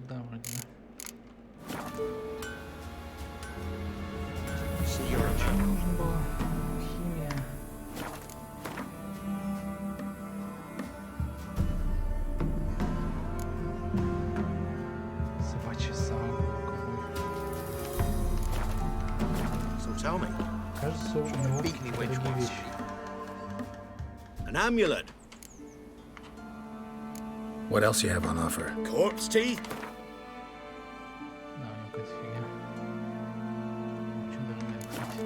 Сюда вроде, да. Что нужно было? Химия. Собачий саунд какой. So tell me, Кажется, у него beat me какие-то wench другие once. вещи. An amulet, What else you have on offer? corpse teeth, Да, у него какая-то фигня. Очень дорогая, кстати.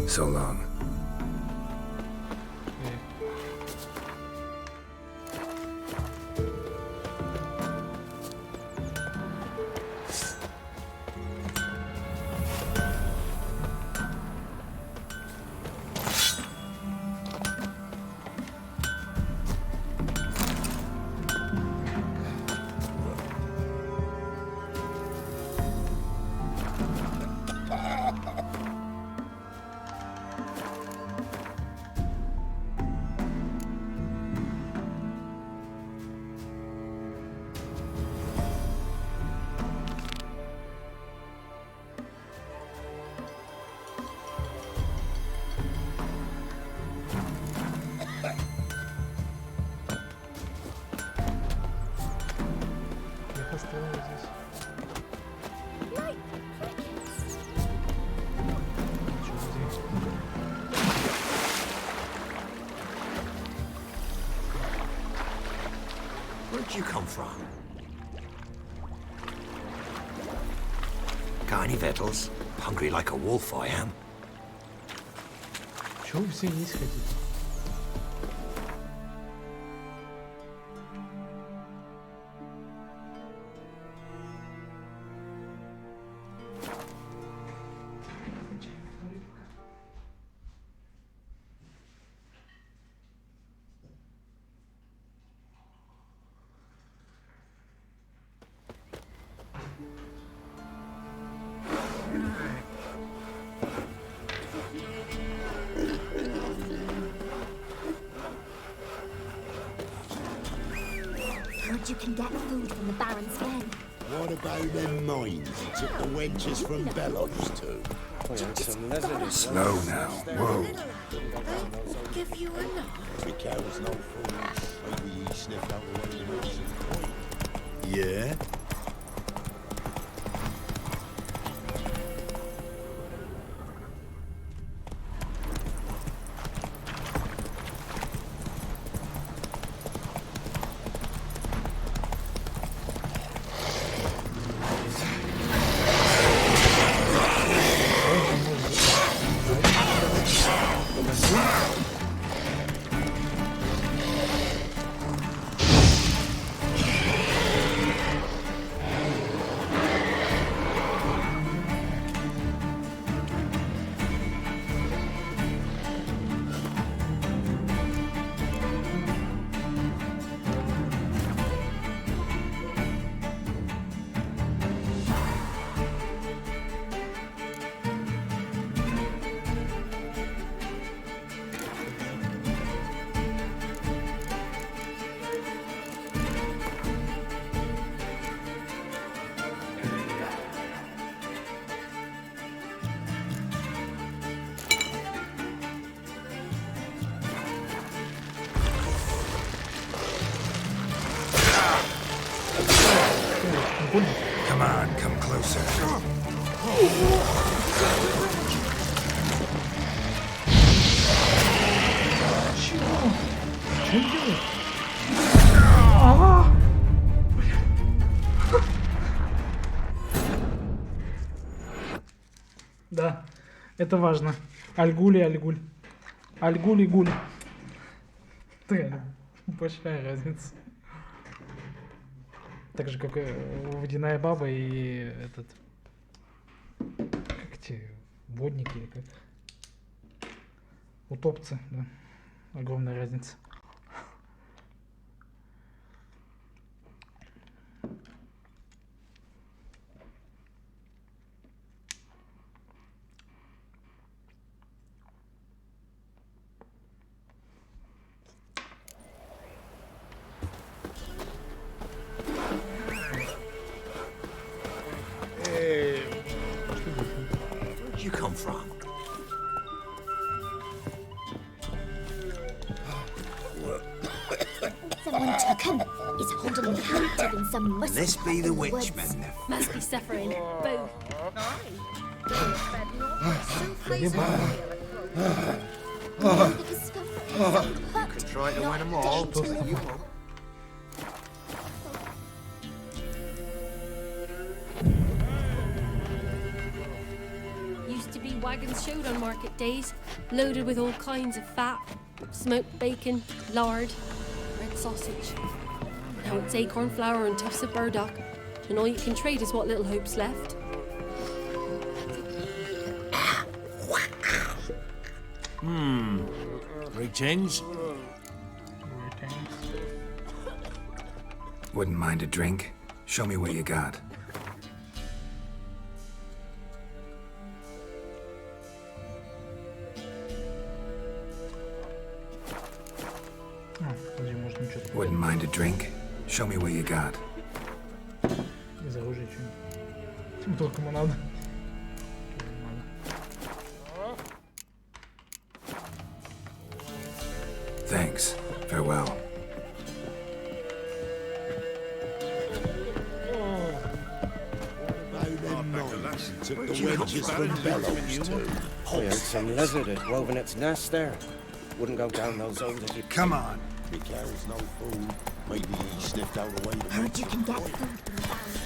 So long. Я поставил здесь. Чё здесь? where'd you come from? Got any victuals? Hungry like a wolf I am. Чё вы все есть хотите? Heard you can get food from the Baron's men. What about them mines he took the wenches from Bellows to? Slow now. Whoa. Give you a nod. The cow's no fool. Maybe he sniffed out the way he makes his point. Yeah? Come on, come closer. Что он делает? Да, это важно. Альгуль и Альгуль. Альгуль и Гуль. Реально, большая разница. Так же, как и водяная баба и этот... Как эти водники или как? Утопцы, да. Огромная разница. from? Someone took him. He's holding him captive in some musty This be the woods. witchmen. Must be suffering. Both. Like a skunk. Could try to win them all. You won't. Used to be wagons showed on market days, loaded with all kinds of fat, smoked bacon, lard, red sausage. Now it's acorn flour and tufts of burdock, and all you can trade is what little hope's left. Greetings. Wouldn't mind a drink? Show me what you got. А, подожди, может ничего такого. Wouldn't mind a drink? Show me what you got. Из оружия что-нибудь. Только ему надо. Thanks. Farewell. Now them knights took the wedges from Bellows too. We heard some lizard had woven its nest there. Wouldn't go down those old if you... Come on. Because no food. Maybe he sniffed out a way to Heard make you it can get right. food from the barrens.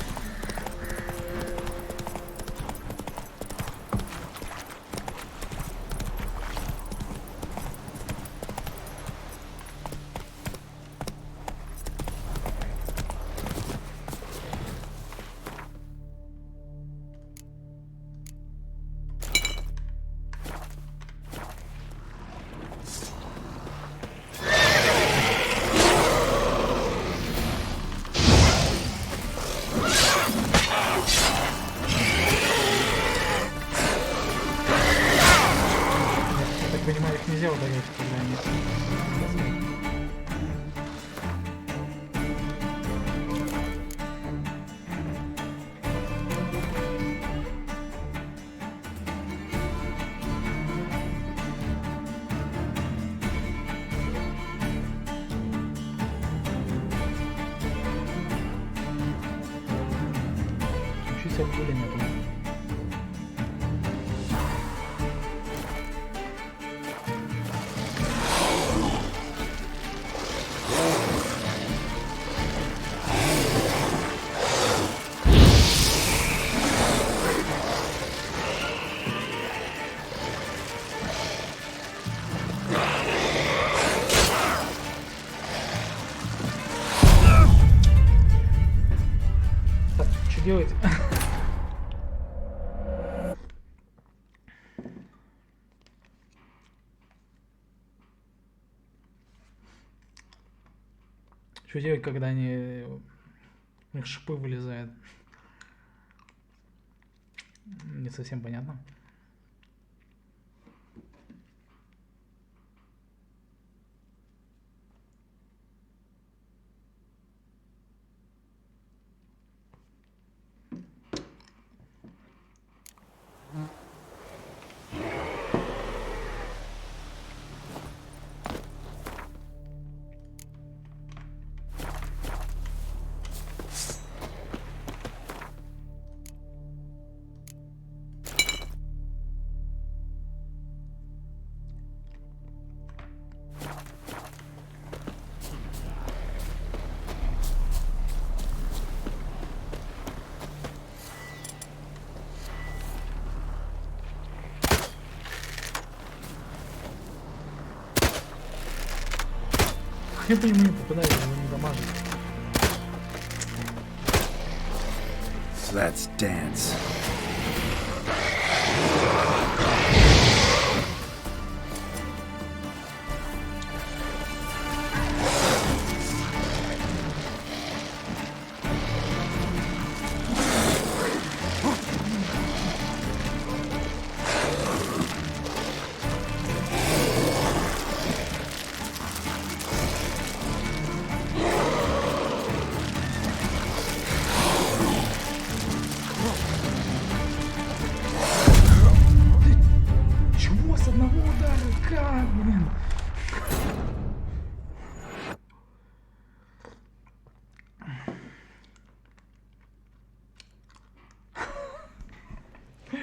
Я так понимаю, их нельзя удалять, когда они... Учись от пули нету. Так, что делать? Что делать, когда они... У них шипы вылезают? Не совсем понятно. Я по нему не попадаю, его не дамажит. Let's dance.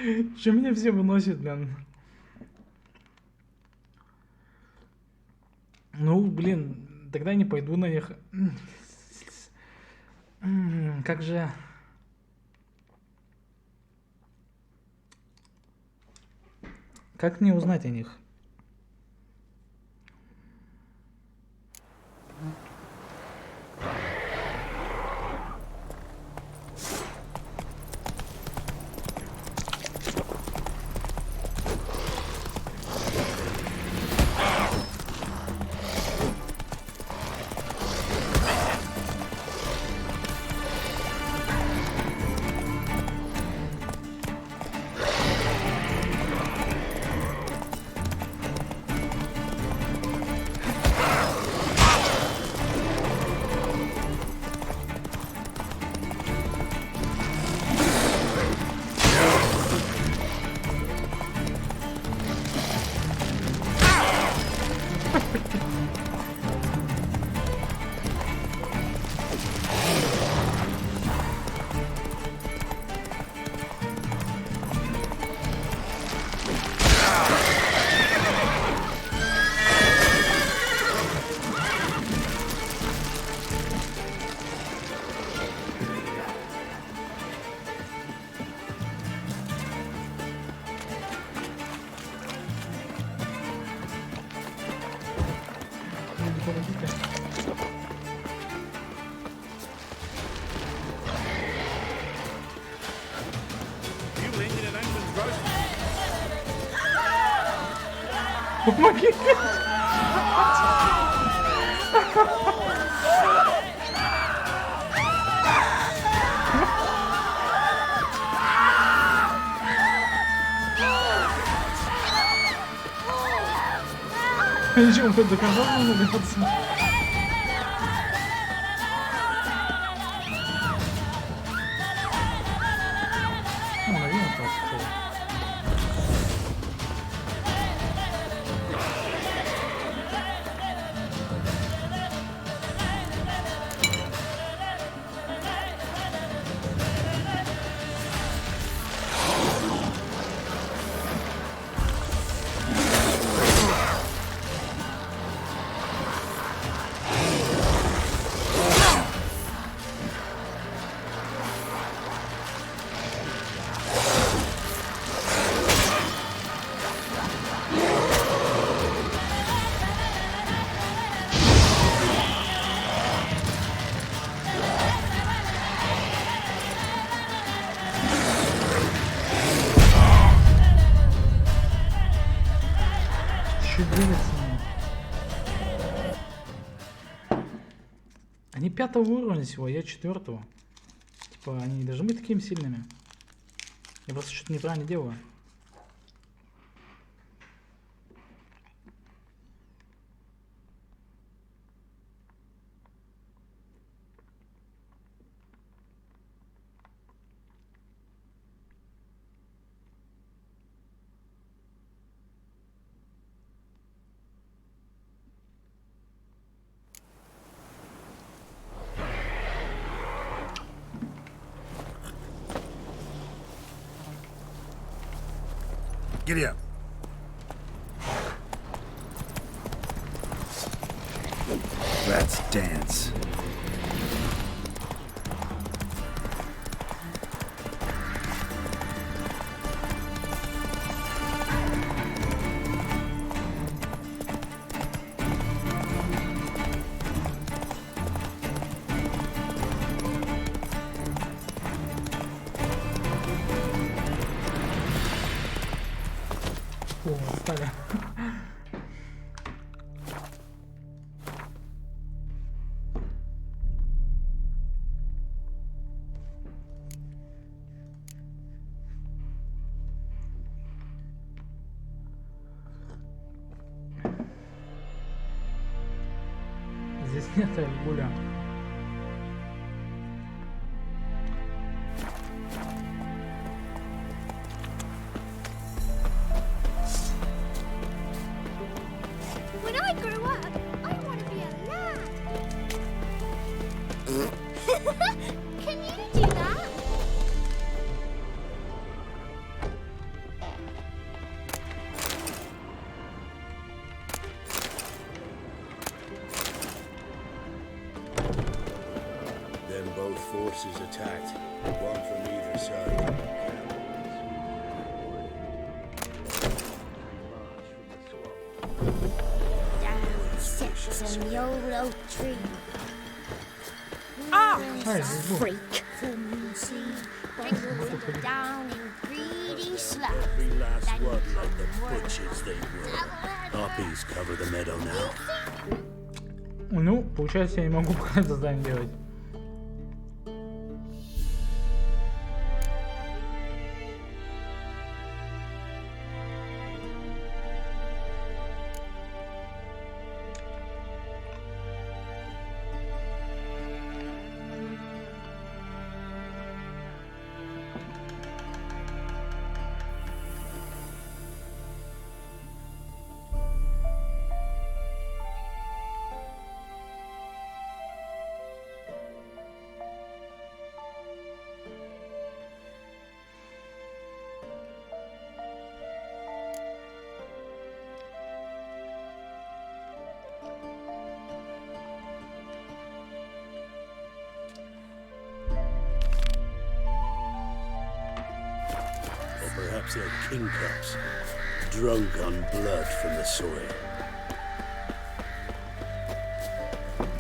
Что меня все выносит, блин? Ну, блин, тогда не пойду на них. Как же... Как мне узнать о них? Помоги! Ничего, он до конца не набираться. Ну, наверное, так. Они 5-го уровня всего, а я 4-го. Типа, они не должны быть такими сильными. Я просто что-то неправильно делаю. Giddy up. Let's dance. О, стали. Здесь нет Альгуля. When I grow up, I want to be a lad. Can you do that? Both forces attacked, one from either side. Down sits in the old oak tree. Nice. Freak. Brings them down in greedy slap. Every last one like the butchers they were. Harpies cover the meadow now. Ну, получается, я не могу пока это задание делать. Or perhaps they're king cups, drunk on blood from the soil.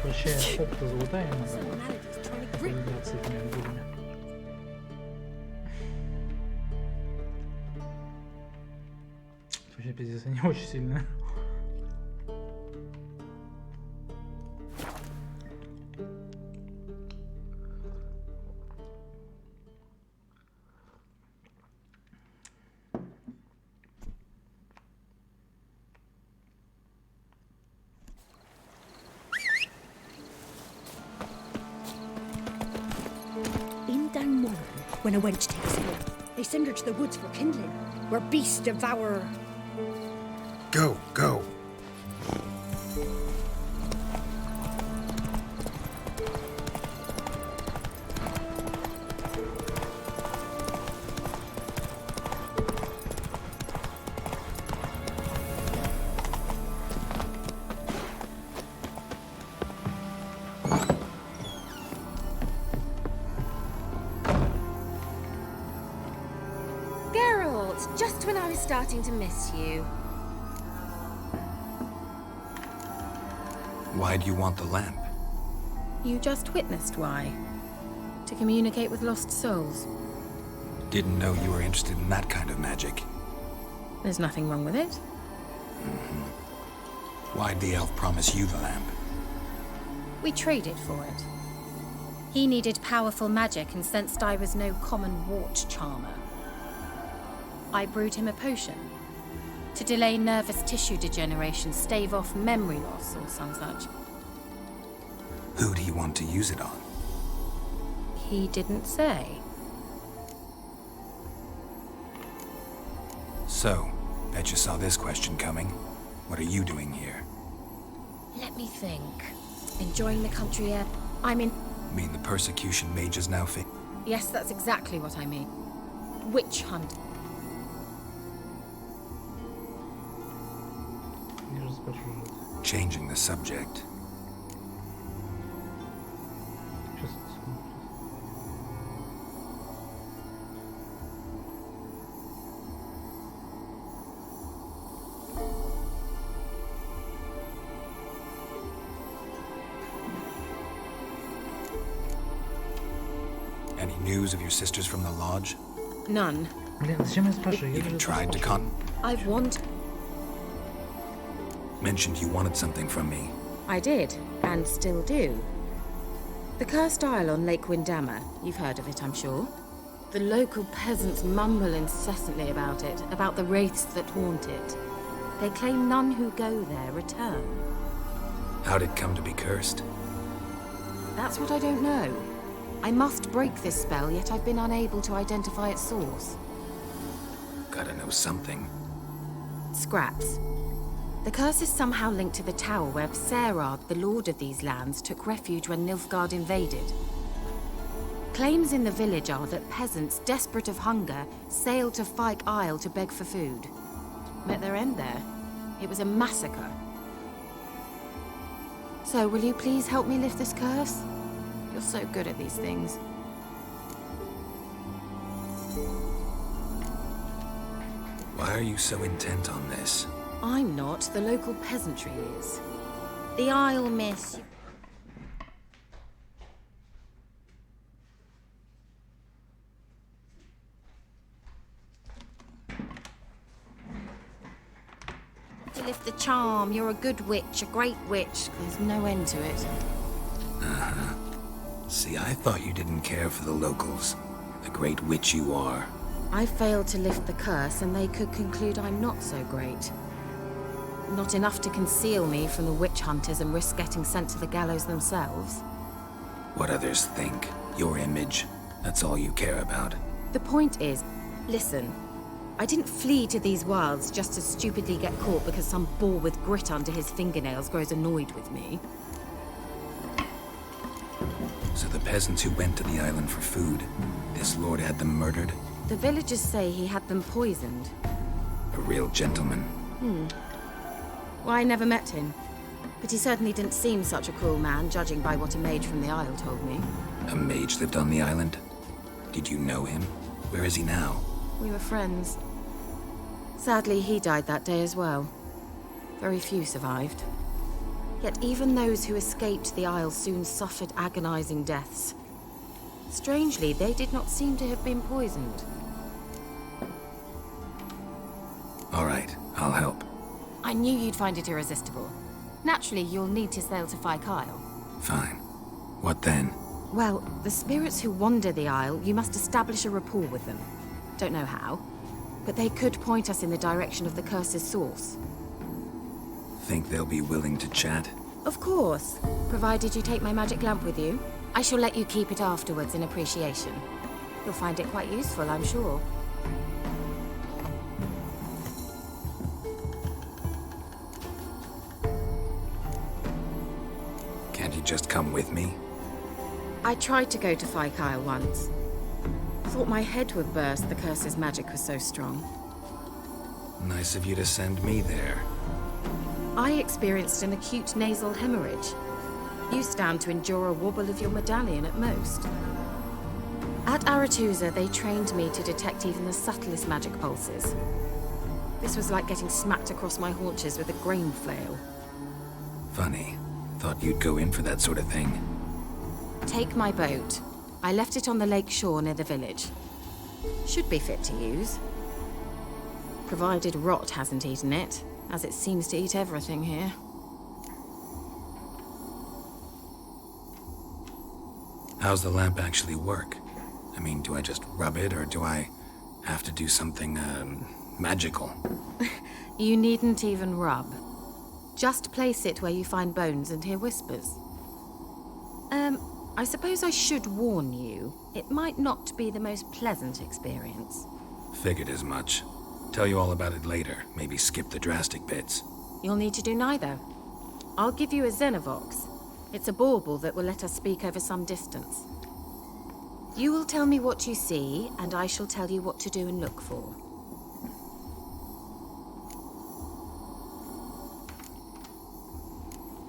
Вообще, опыта золотая надо. Humanity's trying to grip. Поиграть с этими ангелами. Вообще, пиздец, они очень сильные. In Dunmorn, when a wench takes ill, they send her to the woods for kindling, where beasts devour. Go, go. Geralt, just when I was starting to miss you. Why do you want the lamp? You just witnessed why. To communicate with lost souls. Didn't know you were interested in that kind of magic. There's nothing wrong with it. Why'd the elf promise you the lamp? We traded for it. He needed powerful magic and sensed I was no common wart charmer. I brewed him a potion. To delay nervous tissue degeneration, stave off memory loss or some such. Who do you want to use it on? He didn't say. So, bet you saw this question coming. What are you doing here? Let me think. Enjoying the country air. Mean the persecution mages now Yes, that's exactly what I mean. Witch hunt. Я же спрашиваю. changing the subject? Сейчас. Any news of your sisters from the lodge? None. Блин, зачем я спрашиваю? Я Even даже tried to послушал. I want. mentioned you wanted something from me. I did, and still do. The Cursed Isle on Lake Windammer. You've heard of it, I'm sure. The local peasants mumble incessantly about it, about the wraiths that haunt it. They claim none who go there return. How'd it come to be cursed? That's what I don't know. I must break this spell, yet I've been unable to identify its source. Gotta know something. Scraps. The curse is somehow linked to the tower where Serard, the lord of these lands, took refuge when Nilfgaard invaded. Claims in the village are that peasants, desperate of hunger, sailed to Fyke Isle to beg for food. Met their end there. It was a massacre. So, will you please help me lift this curse? You're so good at these things. Why are you so intent on this? I'm not. The local peasantry is. The Isle, miss. To lift the charm, you're a good witch, a great witch. There's no end to it. See, I thought you didn't care for the locals. The great witch you are. I failed to lift the curse, and they could conclude I'm not so great. Not enough to conceal me from the witch hunters and risk getting sent to the gallows themselves. What others think, your image, that's all you care about. The point is, listen, I didn't flee to these wilds just to stupidly get caught because some boar with grit under his fingernails grows annoyed with me. So the peasants who went to the island for food, this lord had them murdered? The villagers say he had them poisoned. A real gentleman. Well, I never met him. But he certainly didn't seem such a cruel man, judging by what a mage from the Isle told me. A mage lived on the island? Did you know him? Where is he now? We were friends. Sadly, he died that day as well. Very few survived. Yet even those who escaped the Isle soon suffered agonizing deaths. Strangely, they did not seem to have been poisoned. All right, I'll help. I knew you'd find it irresistible. Naturally, you'll need to sail to Kyle. Fine. What then? Well, the spirits who wander the Isle, you must establish a rapport with them. Don't know how, but they could point us in the direction of the curse's source. Think they'll be willing to chat? Of course, provided you take my magic lamp with you. I shall let you keep it afterwards in appreciation. You'll find it quite useful, I'm sure. Can't you just come with me? I tried to go to Kyle once. Thought my head would burst, the curse's magic was so strong. Nice of you to send me there. I experienced an acute nasal hemorrhage. You stand to endure a wobble of your medallion at most. At Aretusa, they trained me to detect even the subtlest magic pulses. This was like getting smacked across my haunches with a grain flail. Funny. Thought you'd go in for that sort of thing. Take my boat. I left it on the lake shore near the village. Should be fit to use. Provided rot hasn't eaten it, as it seems to eat everything here. How's the lamp actually work? I mean, do I just rub it, or do I have to do something, magical? You needn't even rub. Just place it where you find bones and hear whispers. I suppose I should warn you. It might not be the most pleasant experience. Figured as much. Tell you all about it later. Maybe skip the drastic bits. You'll need to do neither. I'll give you a Xenovox. It's a bauble that will let us speak over some distance. You will tell me what you see, and I shall tell you what to do and look for.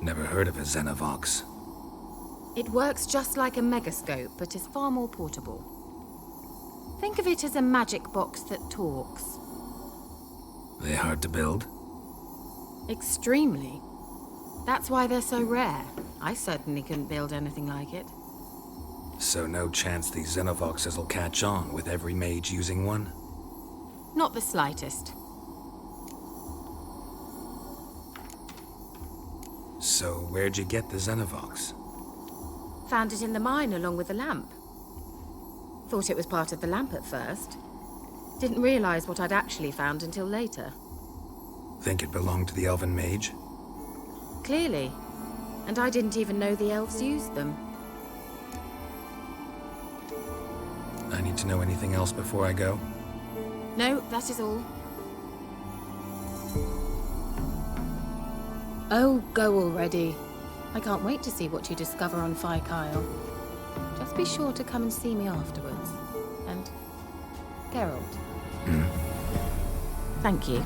Never heard of a Xenovox. It works just like a megascope, but is far more portable. Think of it as a magic box that talks. They hard to build? Extremely. That's why they're so rare. I certainly couldn't build anything like it. So no chance these Xenovoxes will catch on with every mage using one? Not the slightest. So where'd you get the Xenovox? Found it in the mine along with the lamp. Thought it was part of the lamp at first. Didn't realize what I'd actually found until later. Think it belonged to the elven mage? Clearly. And I didn't even know the elves used them. I need to know anything else before I go? No, that is all. Oh, go already. I can't wait to see what you discover on Kyle. Just be sure to come and see me afterwards. And Geralt. Thank you.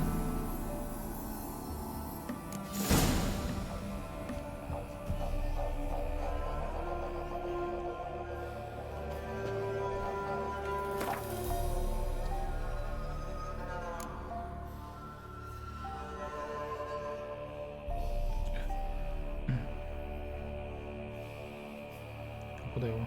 Куда его?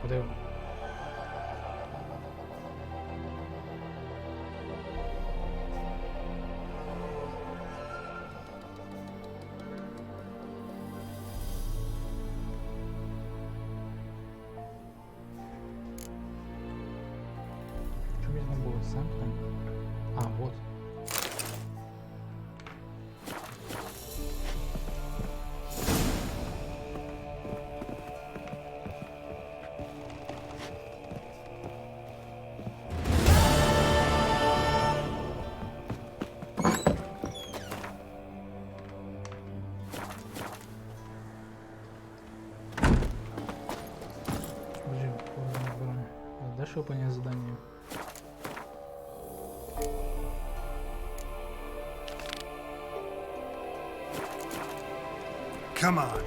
Куда его? Что мне там было? Сам там? А, вот. Блин, дашь выполнять задание? Come on.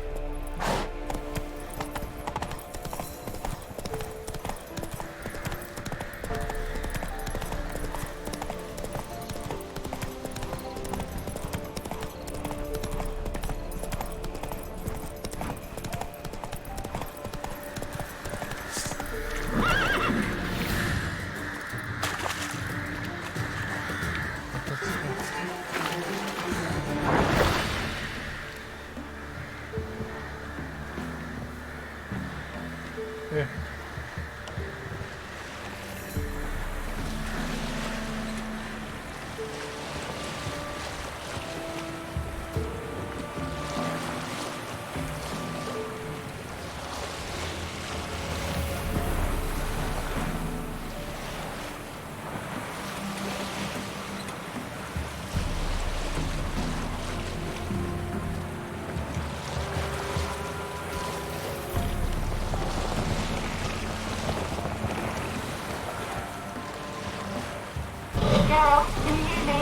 Can you hear me?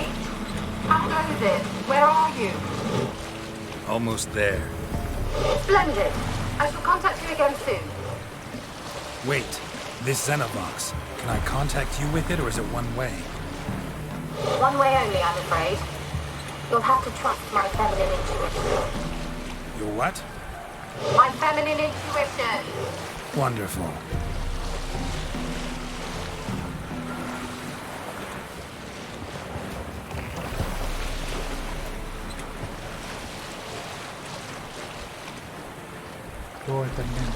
How close is it? Where are you? Almost there. Splendid. I shall contact you again soon. Wait, this Xenovox. Can I contact you with it, or is it one way? One way only, I'm afraid. You'll have to trust my feminine intuition. Your what? My feminine intuition. Wonderful. Кто это, блин?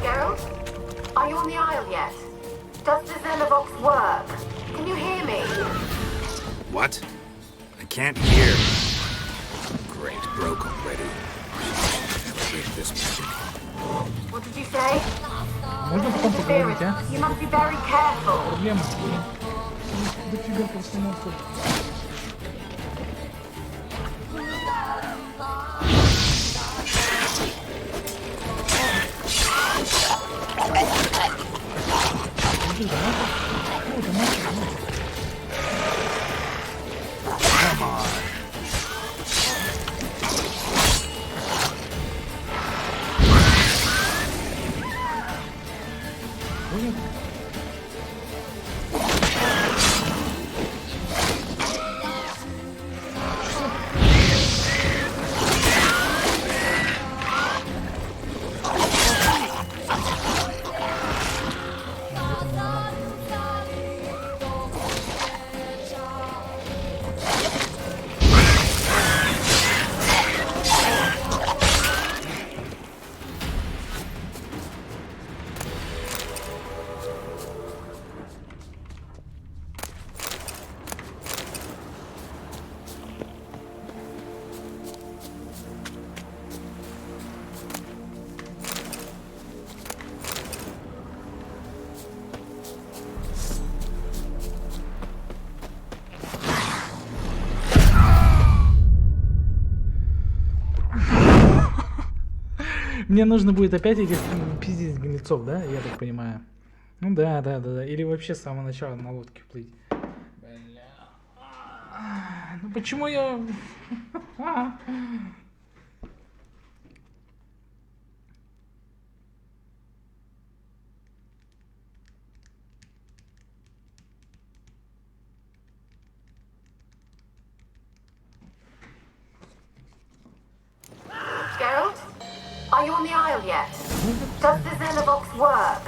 Geralt? Are you on the Isle yet? Does the Xenovox work? Can you hear me? What? I can't hear. Great, broke already. Break this magic. What did you say? Можно потом поговорить, а? You must be very careful. Проблема. Дофига просто монстров. Come on. Мне нужно будет опять этих пиздец гнильцов, да? Я так понимаю. Ну да. Или вообще с самого начала на лодке плыть. Бля. Почему я... Geralt? Are you on the Isle yet? Does the Xenovox work?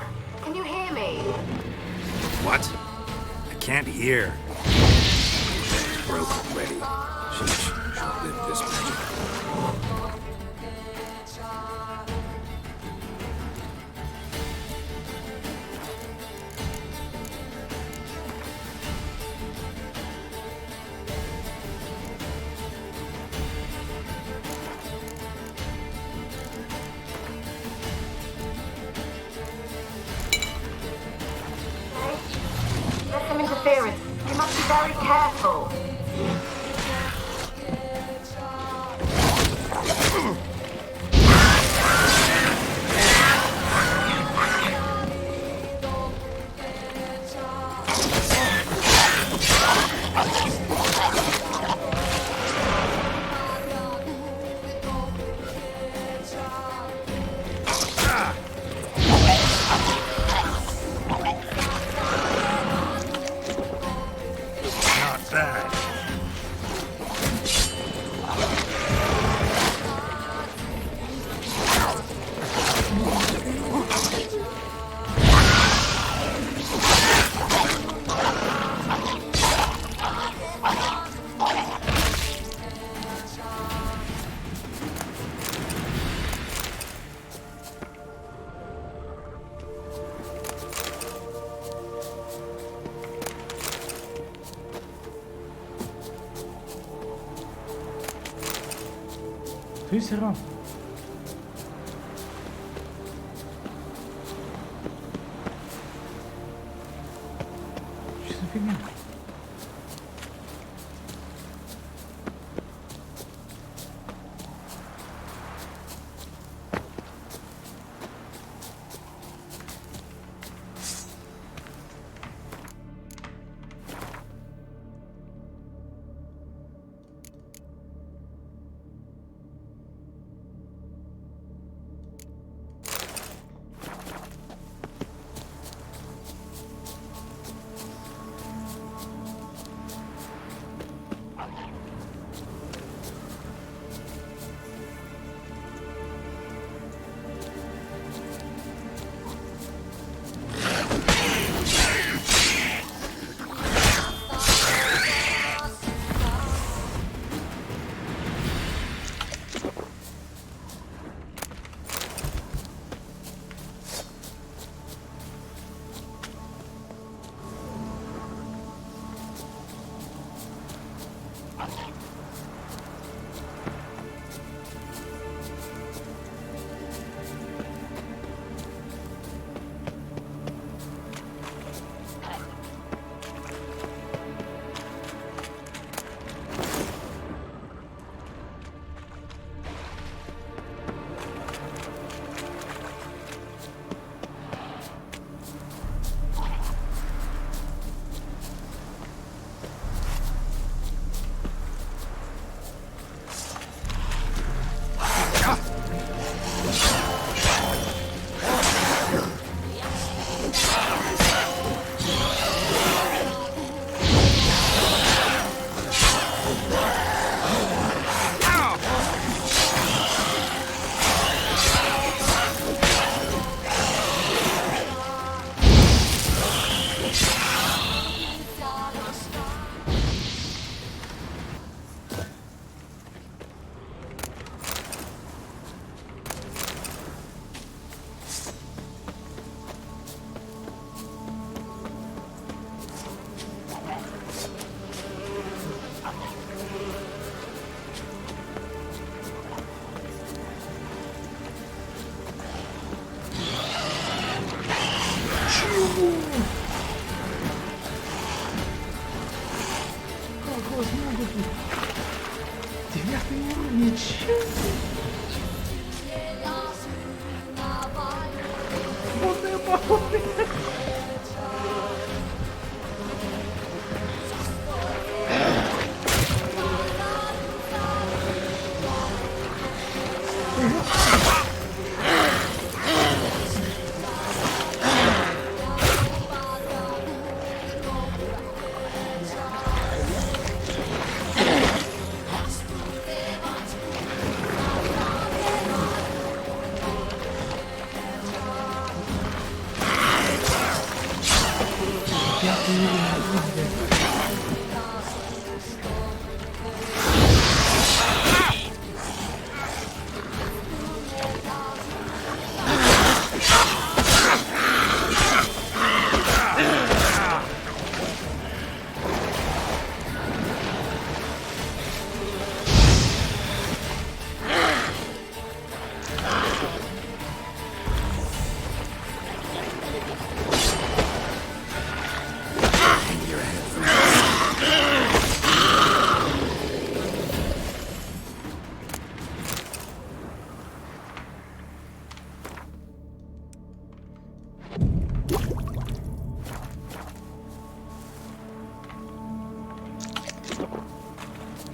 Can you hear me? What? I can't hear. Broke already. She'll live this magic. There's some interference. You must be very careful. Not bad. Ты все равно. Что за фигня?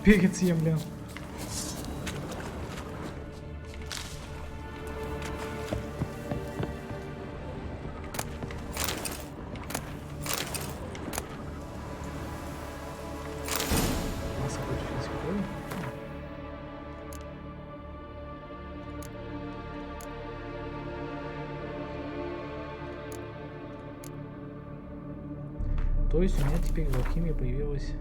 перед съем, блин. Маска против физиколи. То есть у меня теперь в алхимии появилась...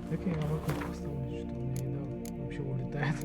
Как я могу поставить, что у меня еда вообще улетает?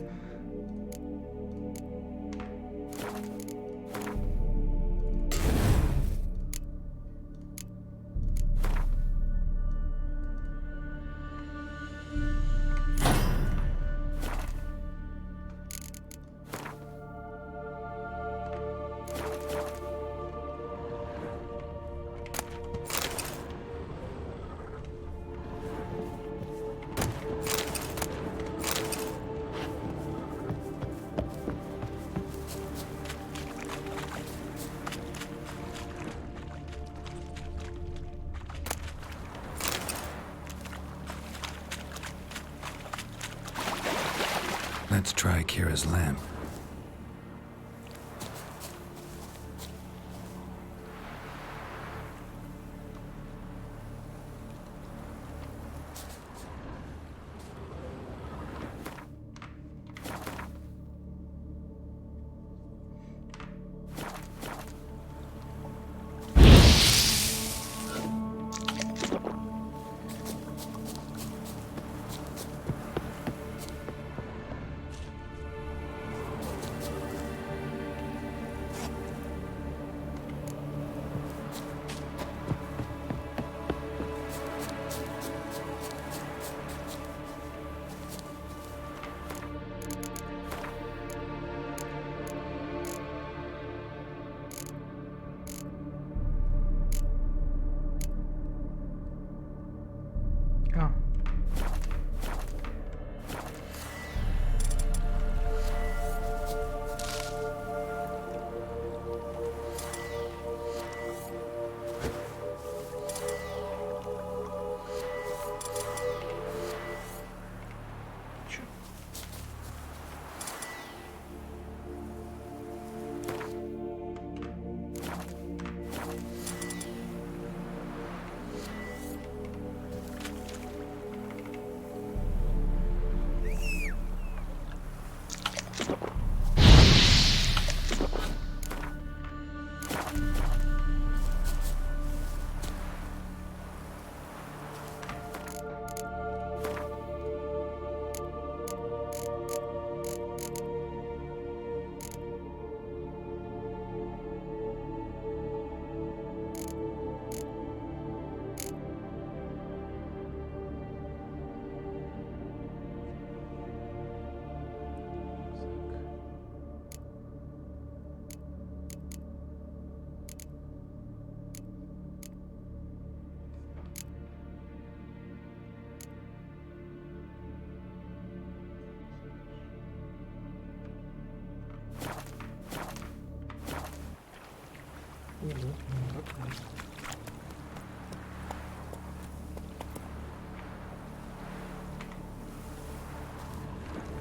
Let's try Kira's lamp. А. Чё?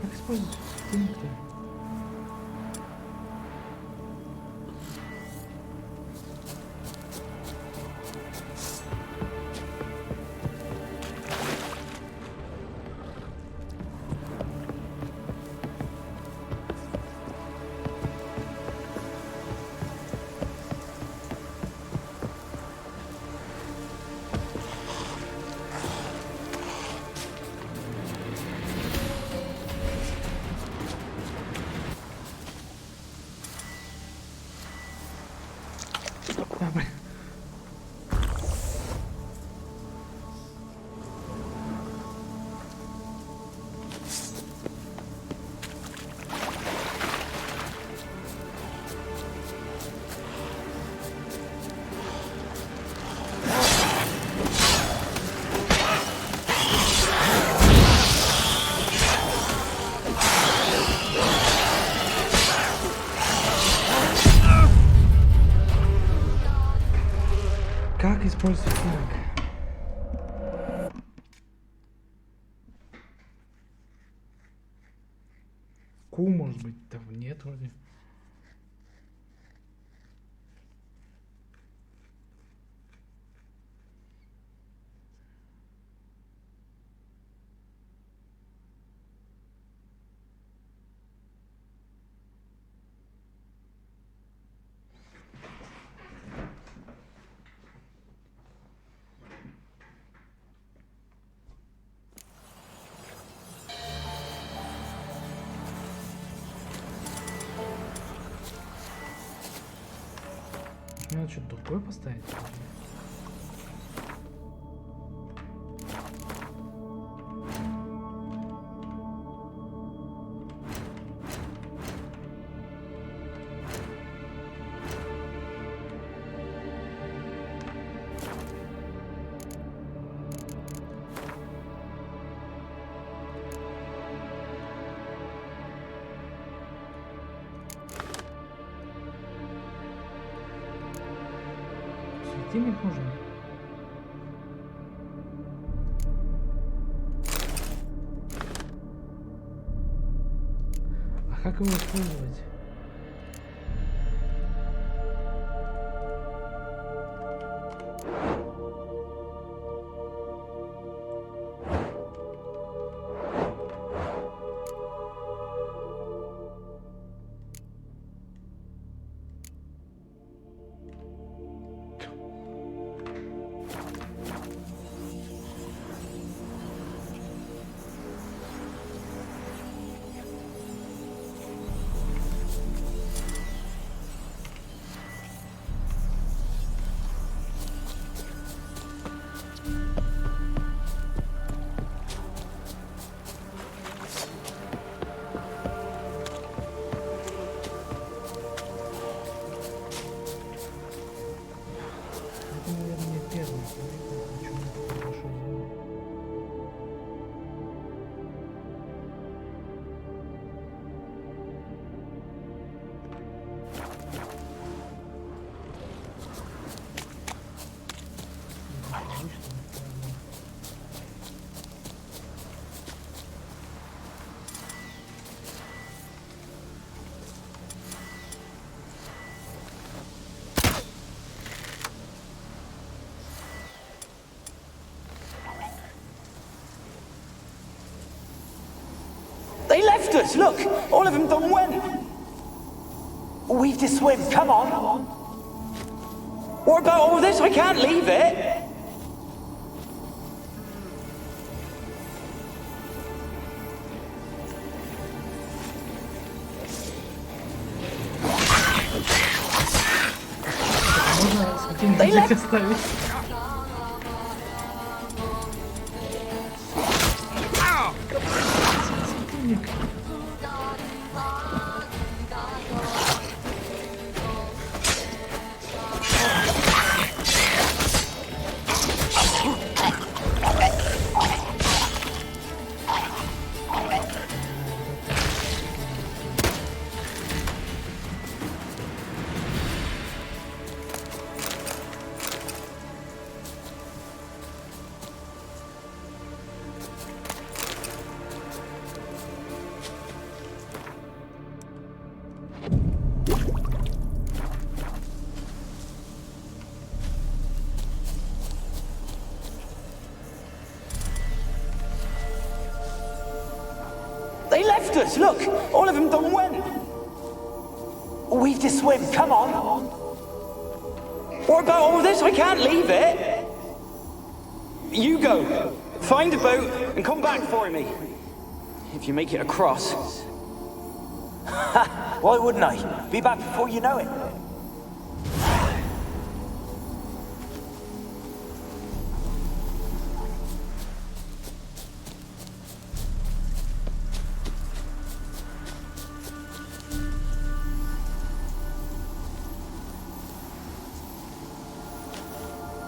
Как использовать пункты? А, блин. использую светильник. Ку, может быть, там нет вроде. Надо что-то другое поставить. Светильник нужен. А как его использовать? They left us, look! All of them done went! We've to swim, come on! What about all this? We can't leave it! They left. They left us, look! All of them done went! We've to swim, come on! What about all this? We can't leave it! You go, find a boat and come back for me. If you make it across. Ha! Why wouldn't I? Be back before you know it.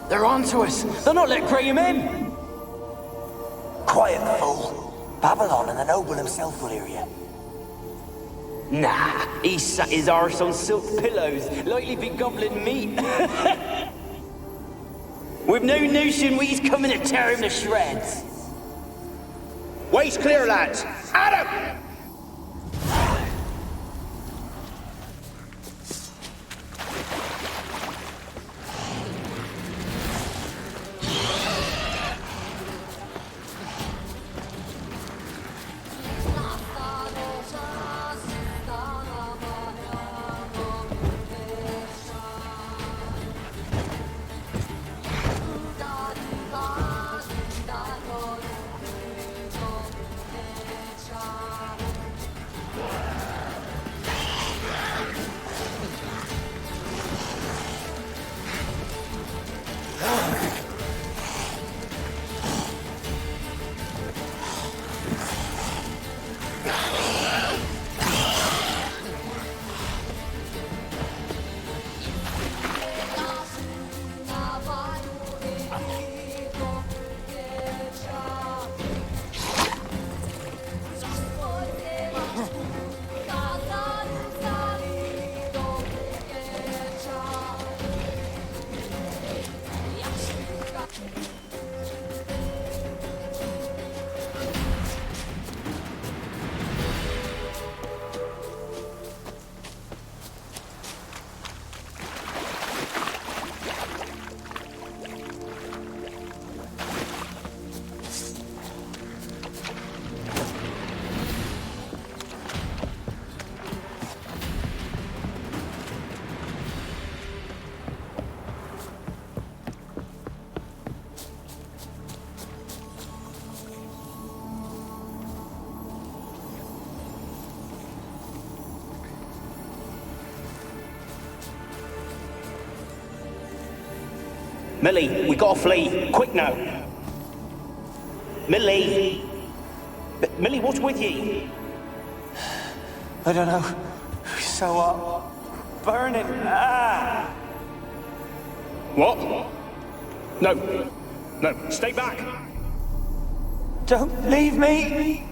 They're onto us. They'll not let Graham in. Quiet, fool. Babylon and the noble himself will hear you. Nah, he sat his arse on silk pillows, likely be gobbling meat. We've no notion we's coming to tear him to shreds. Way's clear, lads. Adam! Millie, we gotta flee. Quick now. Millie! Millie, what's with you? I don't know. So what? Burning. Ah! What? No. No, stay back. Don't leave me!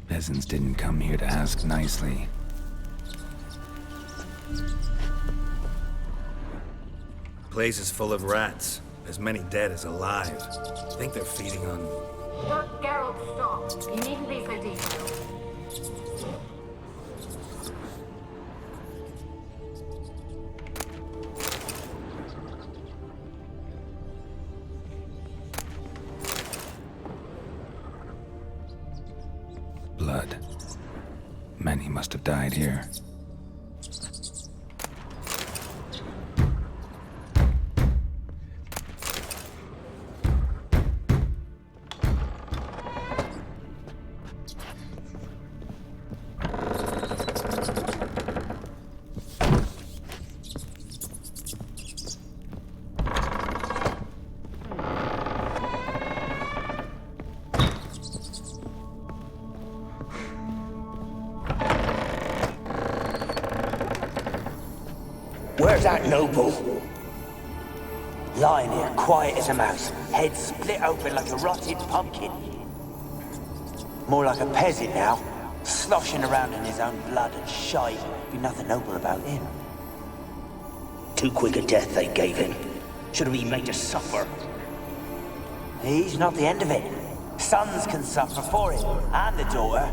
Peasants didn't come here to ask nicely. Place is full of rats. As many dead as alive. Think they're feeding on... Geralt, stop. You needn't be so detailed. Blood. Many must have died here. Where's that noble? Lying here, quiet as a mouse, head split open like a rotted pumpkin. More like a peasant now, sloshing around in his own blood and shite. Be nothing noble about him. Too quick a death they gave him. Should have been made to suffer. He's not the end of it. Sons can suffer for it, and the daughter.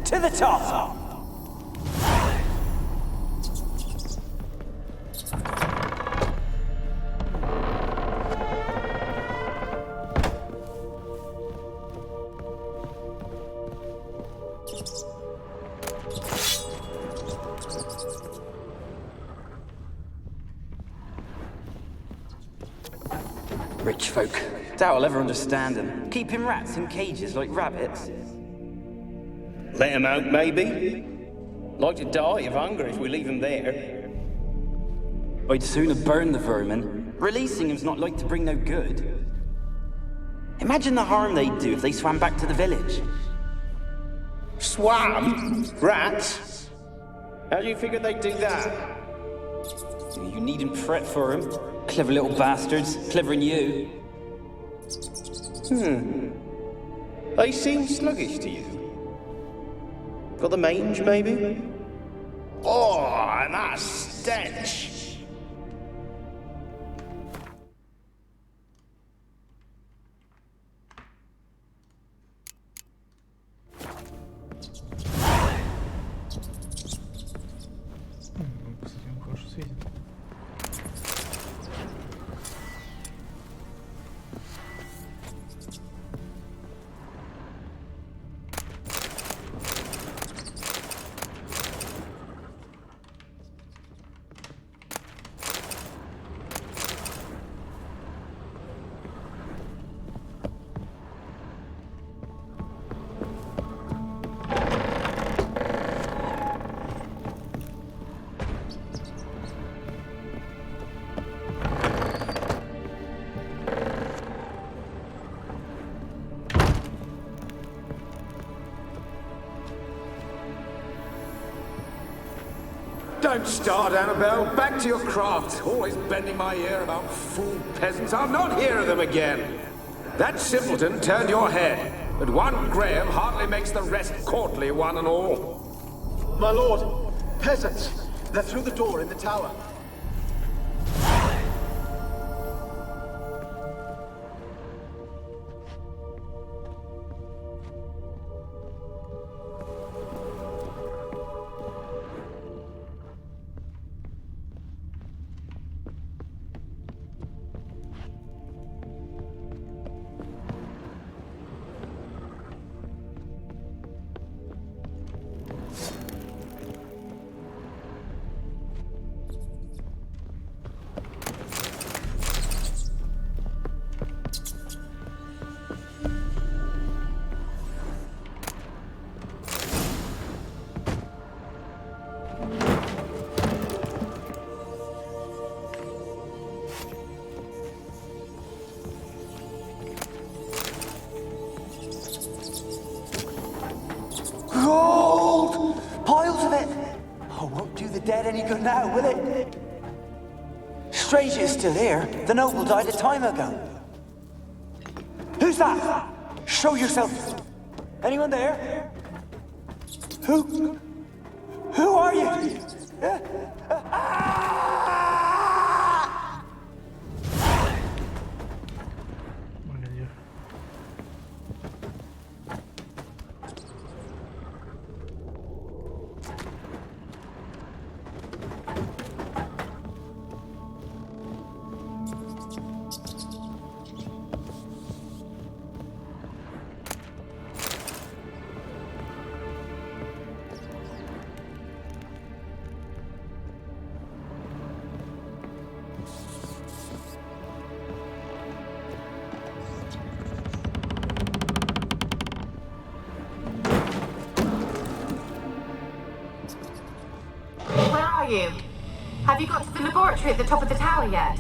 To the top! Rich folk. Doubt I'll ever understand them. Keeping rats in cages like rabbits. Let him out, maybe? Like to die of hunger if we leave him there. I'd sooner burn the vermin. Releasing him's not like to bring no good. Imagine the harm they'd do if they swam back to the village. Swam? Rats? How do you figure they'd do that? You needn't fret for him. Clever little bastards, clever than you. They seem sluggish to you. Got the mange, maybe? Oh, and that stench! Кстати, он хорошо светит. Don't start, Annabelle. Back to your craft. Always bending my ear about fool peasants. I'll not hear of them again. That simpleton turned your head, but one Graham hardly makes the rest courtly, one and all. My lord, peasants. They're through the door in the tower. Gold! Piles of it! Oh, won't do the dead any good now, will it? Strange it's still here. The noble died a time ago. Who's that? Show yourself. Anyone there? Who? Who are you? You? Have you got to the laboratory at the top of the tower yet?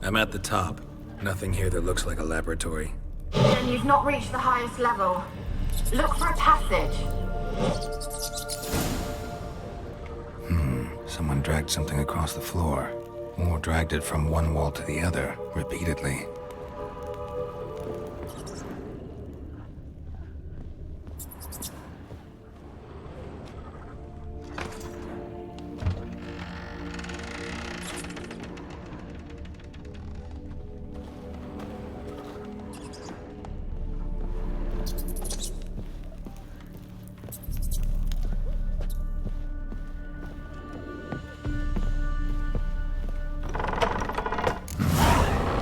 I'm at the top. Nothing here that looks like a laboratory. Then you've not reached the highest level. Look for a passage. Someone dragged something across the floor. Or dragged it from one wall to the other, repeatedly.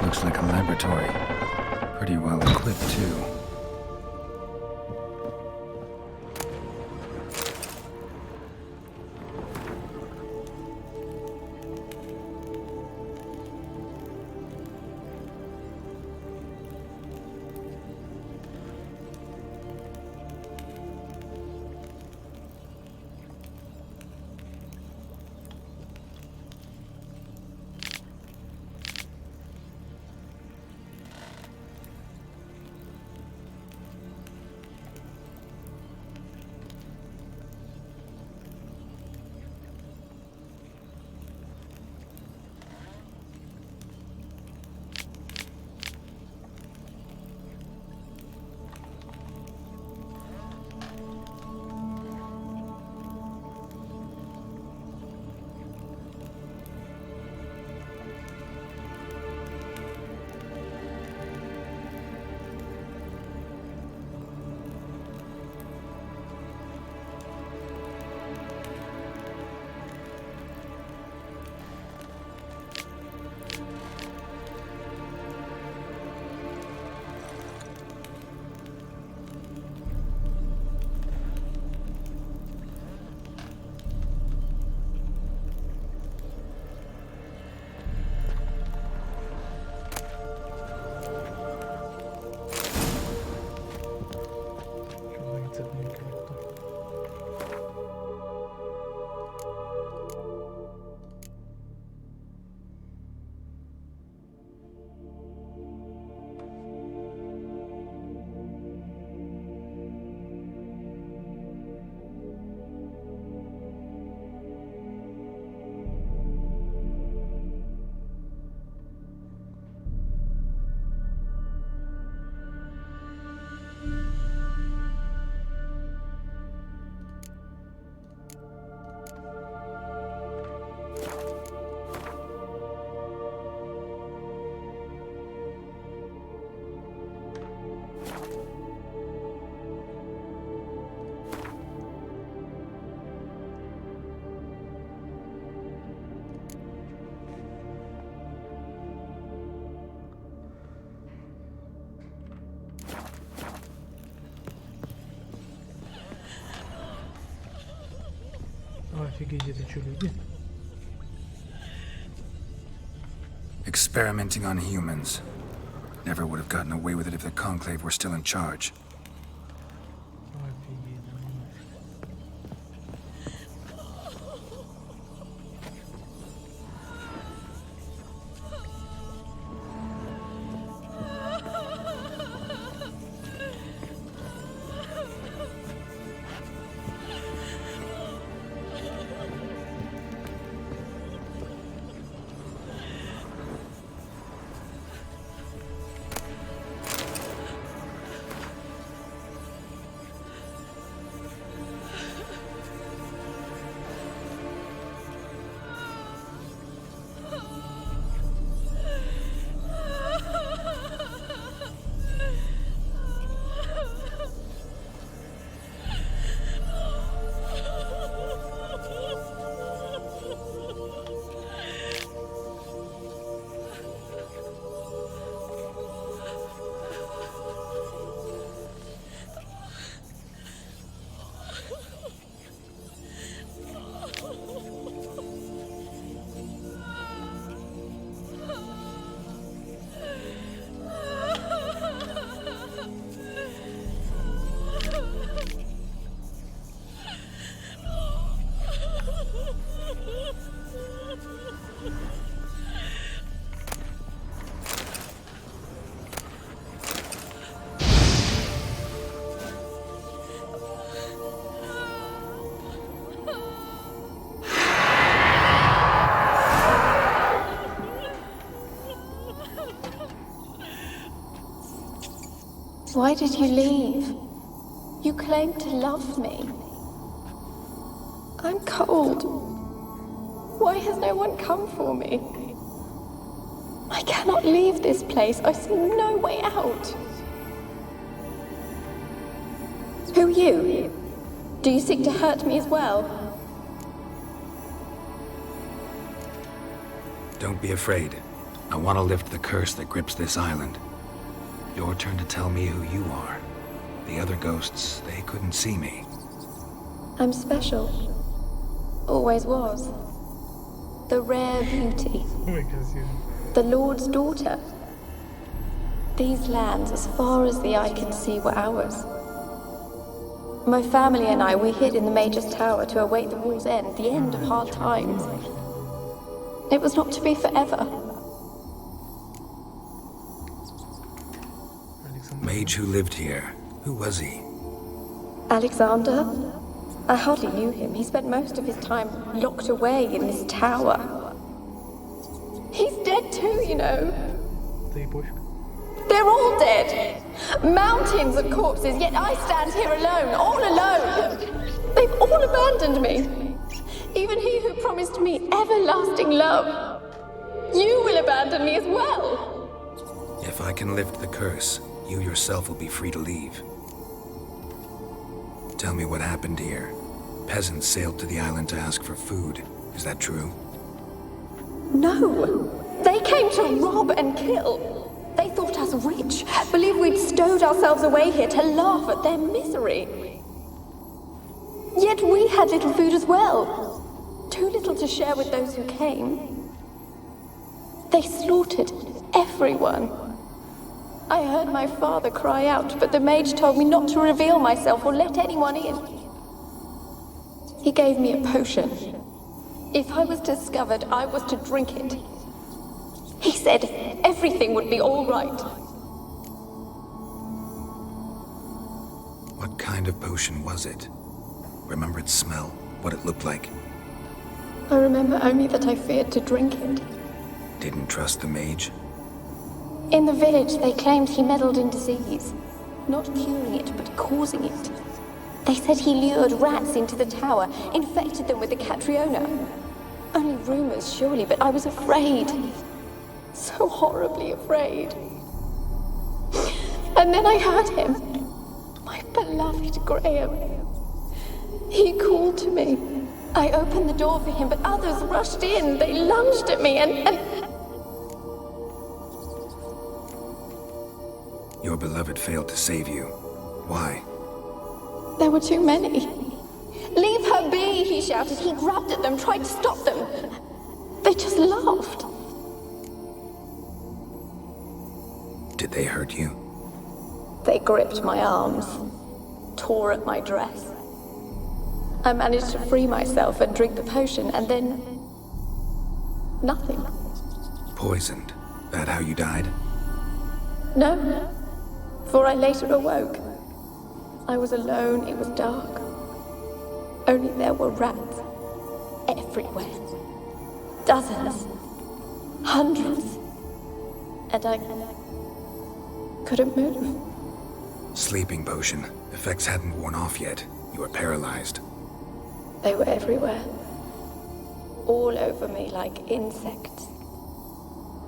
Looks like a laboratory. Pretty well equipped, too. Офигеть, это что, люди? Experimenting on humans. Never would have gotten away with it if the Conclave were still in charge. Офигеть, да ну Why did you leave? You claimed to love me. I'm cold. Why has no one come for me? I cannot leave this place. I see no way out. Who are you? Do you seek to hurt me as well? Don't be afraid. I want to lift the curse that grips this island. Your turn to tell me who you are. The other ghosts, they couldn't see me. I'm special. Always was. The rare beauty. The Lord's daughter. These lands, as far as the eye can see, were ours. My family and I, we hid in the Major's Tower to await the war's end, the end of hard times. It was not to be forever. Mage who lived here. Who was he? Alexander? I hardly knew him. He spent most of his time locked away in this tower. He's dead too, you know. They're all dead. Mountains of corpses, yet I stand here alone, all alone. They've all abandoned me. Even he who promised me everlasting love. You will abandon me as well. If I can lift the curse, you yourself will be free to leave. Tell me what happened here. Peasants sailed to the island to ask for food. Is that true? No. They came to rob and kill. They thought us rich, believed we'd stowed ourselves away here to laugh at their misery. Yet we had little food as well. Too little to share with those who came. They slaughtered everyone. I heard my father cry out, but the mage told me not to reveal myself or let anyone in. He gave me a potion. If I was discovered, I was to drink it. He said everything would be all right. What kind of potion was it? Remember its smell? What it looked like? I remember only that I feared to drink it. Didn't trust the mage? In the village, they claimed he meddled in disease. Not curing it, but causing it. They said he lured rats into the tower, infected them with the Catriona. Only rumors, surely, but I was afraid. So horribly afraid. And then I heard him. My beloved Graham. He called to me. I opened the door for him, but others rushed in. They lunged at me and... Your beloved failed to save you. Why? There were too many. Leave her be, he shouted. He grabbed at them, tried to stop them. They just laughed. Did they hurt you? They gripped my arms, tore at my dress. I managed to free myself and drink the potion, and then... nothing. Poisoned? That how you died? No, for I later awoke. I was alone, it was dark. Only there were rats everywhere. Dozens. Hundreds. And I couldn't move. Sleeping potion. Effects hadn't worn off yet. You were paralyzed. They were everywhere. All over me like insects.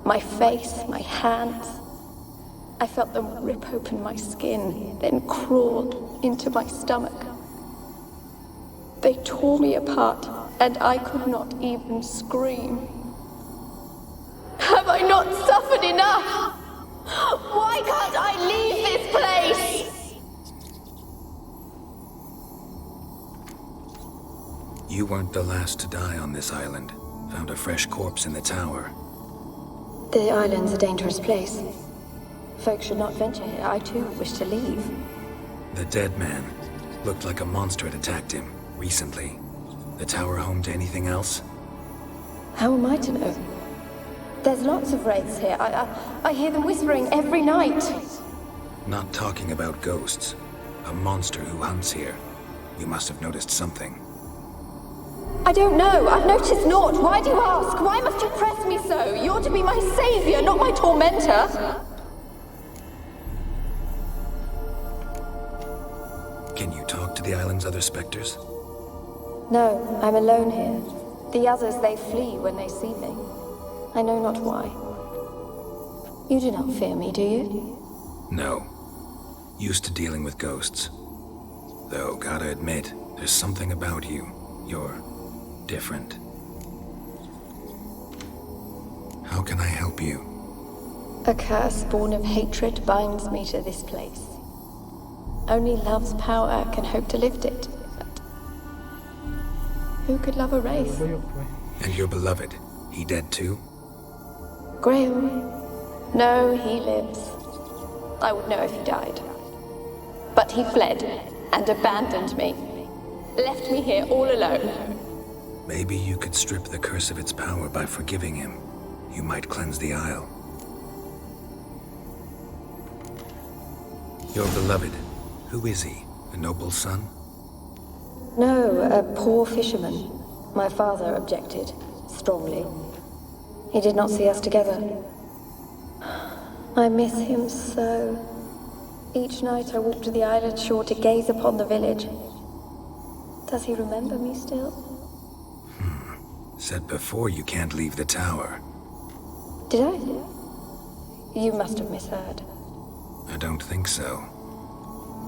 My face, my hands. I felt them rip open my skin, then crawl into my stomach. They tore me apart, and I could not even scream. Have I not suffered enough? Why can't I leave this place? You weren't the last to die on this island. Found a fresh corpse in the tower. The island's a dangerous place. Folk should not venture here. I too wish to leave. The dead man. Looked like a monster had attacked him, recently. The tower home to anything else? How am I to know? There's lots of wraiths here. I hear them whispering every night. Not talking about ghosts. A monster who hunts here. You must have noticed something. I don't know. I've noticed naught. Why do you ask? Why must you press me so? You're to be my savior, not my tormentor. Can you talk to the island's other specters? No, I'm alone here. The others, they flee when they see me. I know not why. You do not fear me, do you? No. Used to dealing with ghosts. Though, gotta admit, there's something about you. You're different. How can I help you? A curse born of hatred binds me to this place. Only love's power can hope to lift it. But who could love a wraith? And your beloved, he dead too? Graham? No, he lives. I would know if he died. But he fled and abandoned me. Left me here all alone. Maybe you could strip the curse of its power by forgiving him. You might cleanse the Isle. Your beloved, who is he? A noble son? No, a poor fisherman. My father objected, strongly. He did not see us together. I miss him so. Each night I walk to the island shore to gaze upon the village. Does he remember me still? Said before you can't leave the tower. Did I? You must have misheard. I don't think so.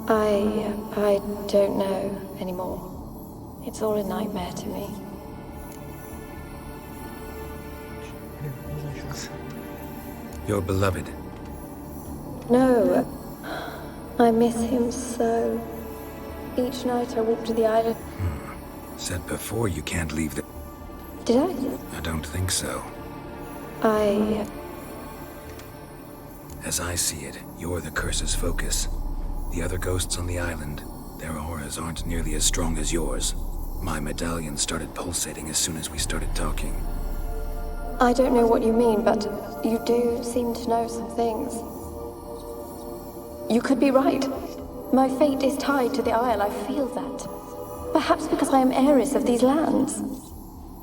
I don't know anymore. It's all a nightmare to me. Your beloved. No, I miss him so. Each night I walk to the island. Said before you can't leave the... Did I? I don't think so. As I see it, you're the curse's focus. The other ghosts on the island, their auras aren't nearly as strong as yours. My medallion started pulsating as soon as we started talking. I don't know what you mean, but you do seem to know some things. You could be right. My fate is tied to the Isle, I feel that. Perhaps because I am heiress of these lands.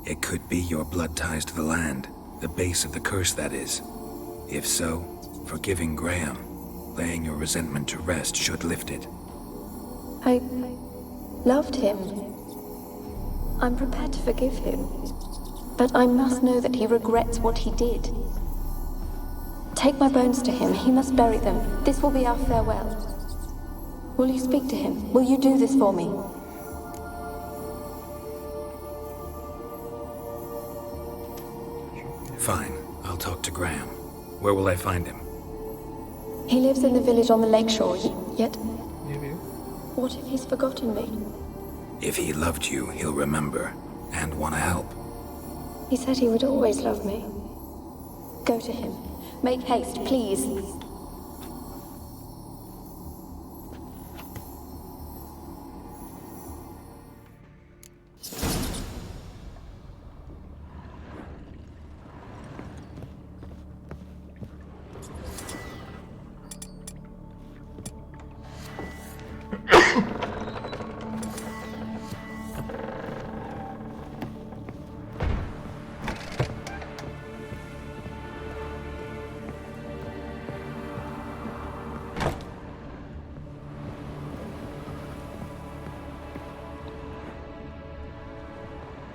It could be your blood ties to the land, the base of the curse, that is. If so, forgiving Graham, laying your resentment to rest should lift it. I loved him. I'm prepared to forgive him. But I must know that he regrets what he did. Take my bones to him. He must bury them. This will be our farewell. Will you speak to him? Will you do this for me? Fine. I'll talk to Graham. Where will I find him? He lives in the village on the lakeshore, yet... What if he's forgotten me? If he loved you, he'll remember and want to help. He said he would always love me. Go to him. Make haste, please.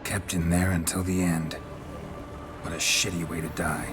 Kept in there until the end. What a shitty way to die.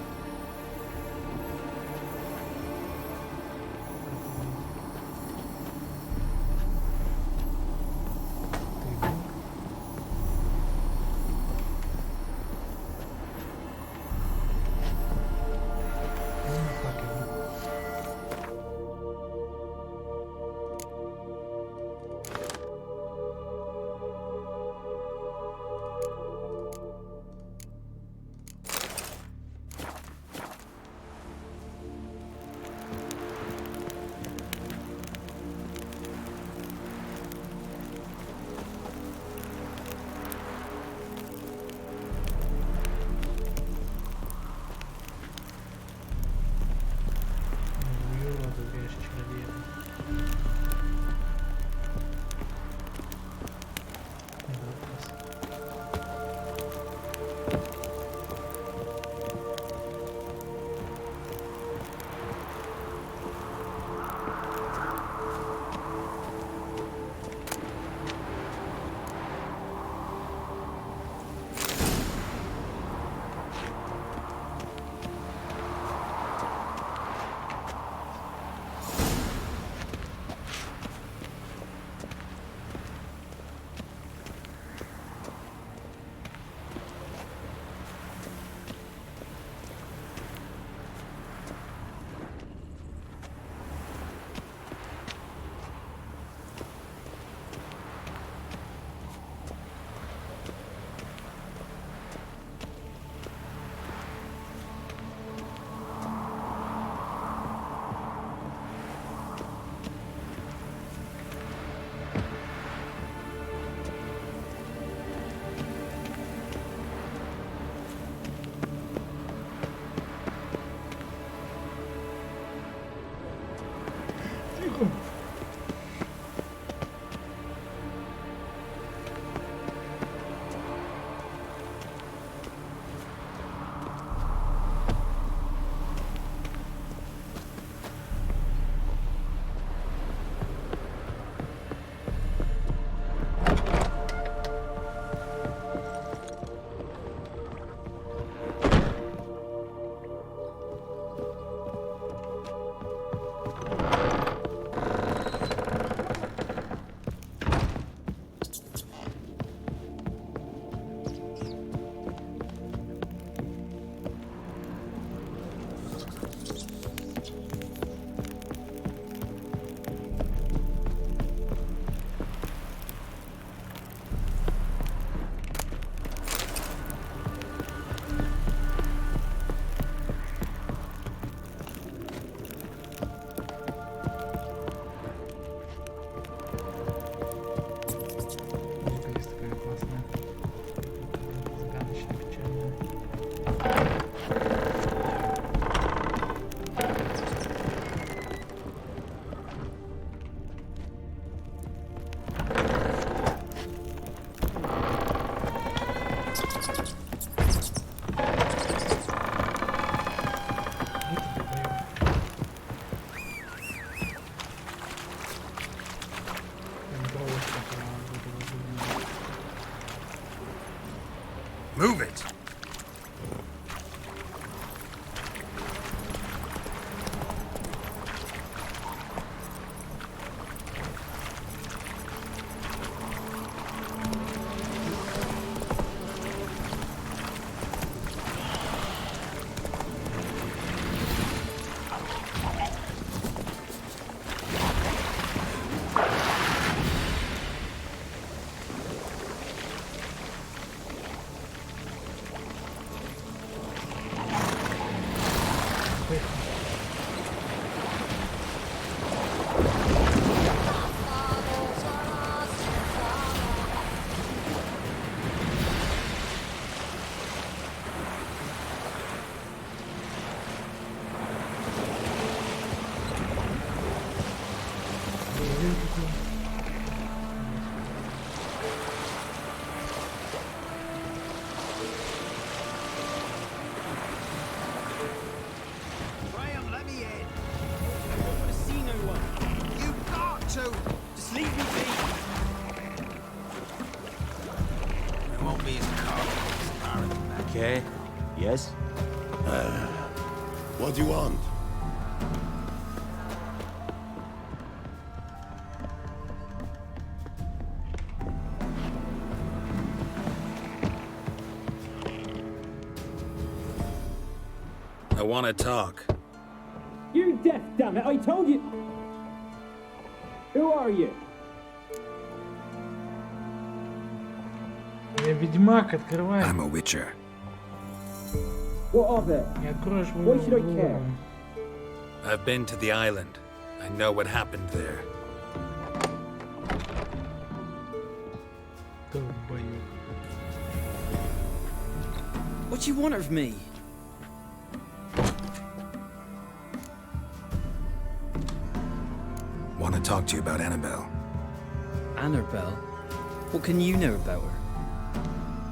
Move it! Okay. Yes? What do you want? I want to talk. You're deaf, damn it! I told you. Who are you? Я ведьмак, открывай. I'm a witcher. What of it? Не откроешь Why should I care? I've been to the island. I know what happened there. Долбоёб. What do you want of me? Want to talk to you about Annabelle. Annabelle? What can you know about her?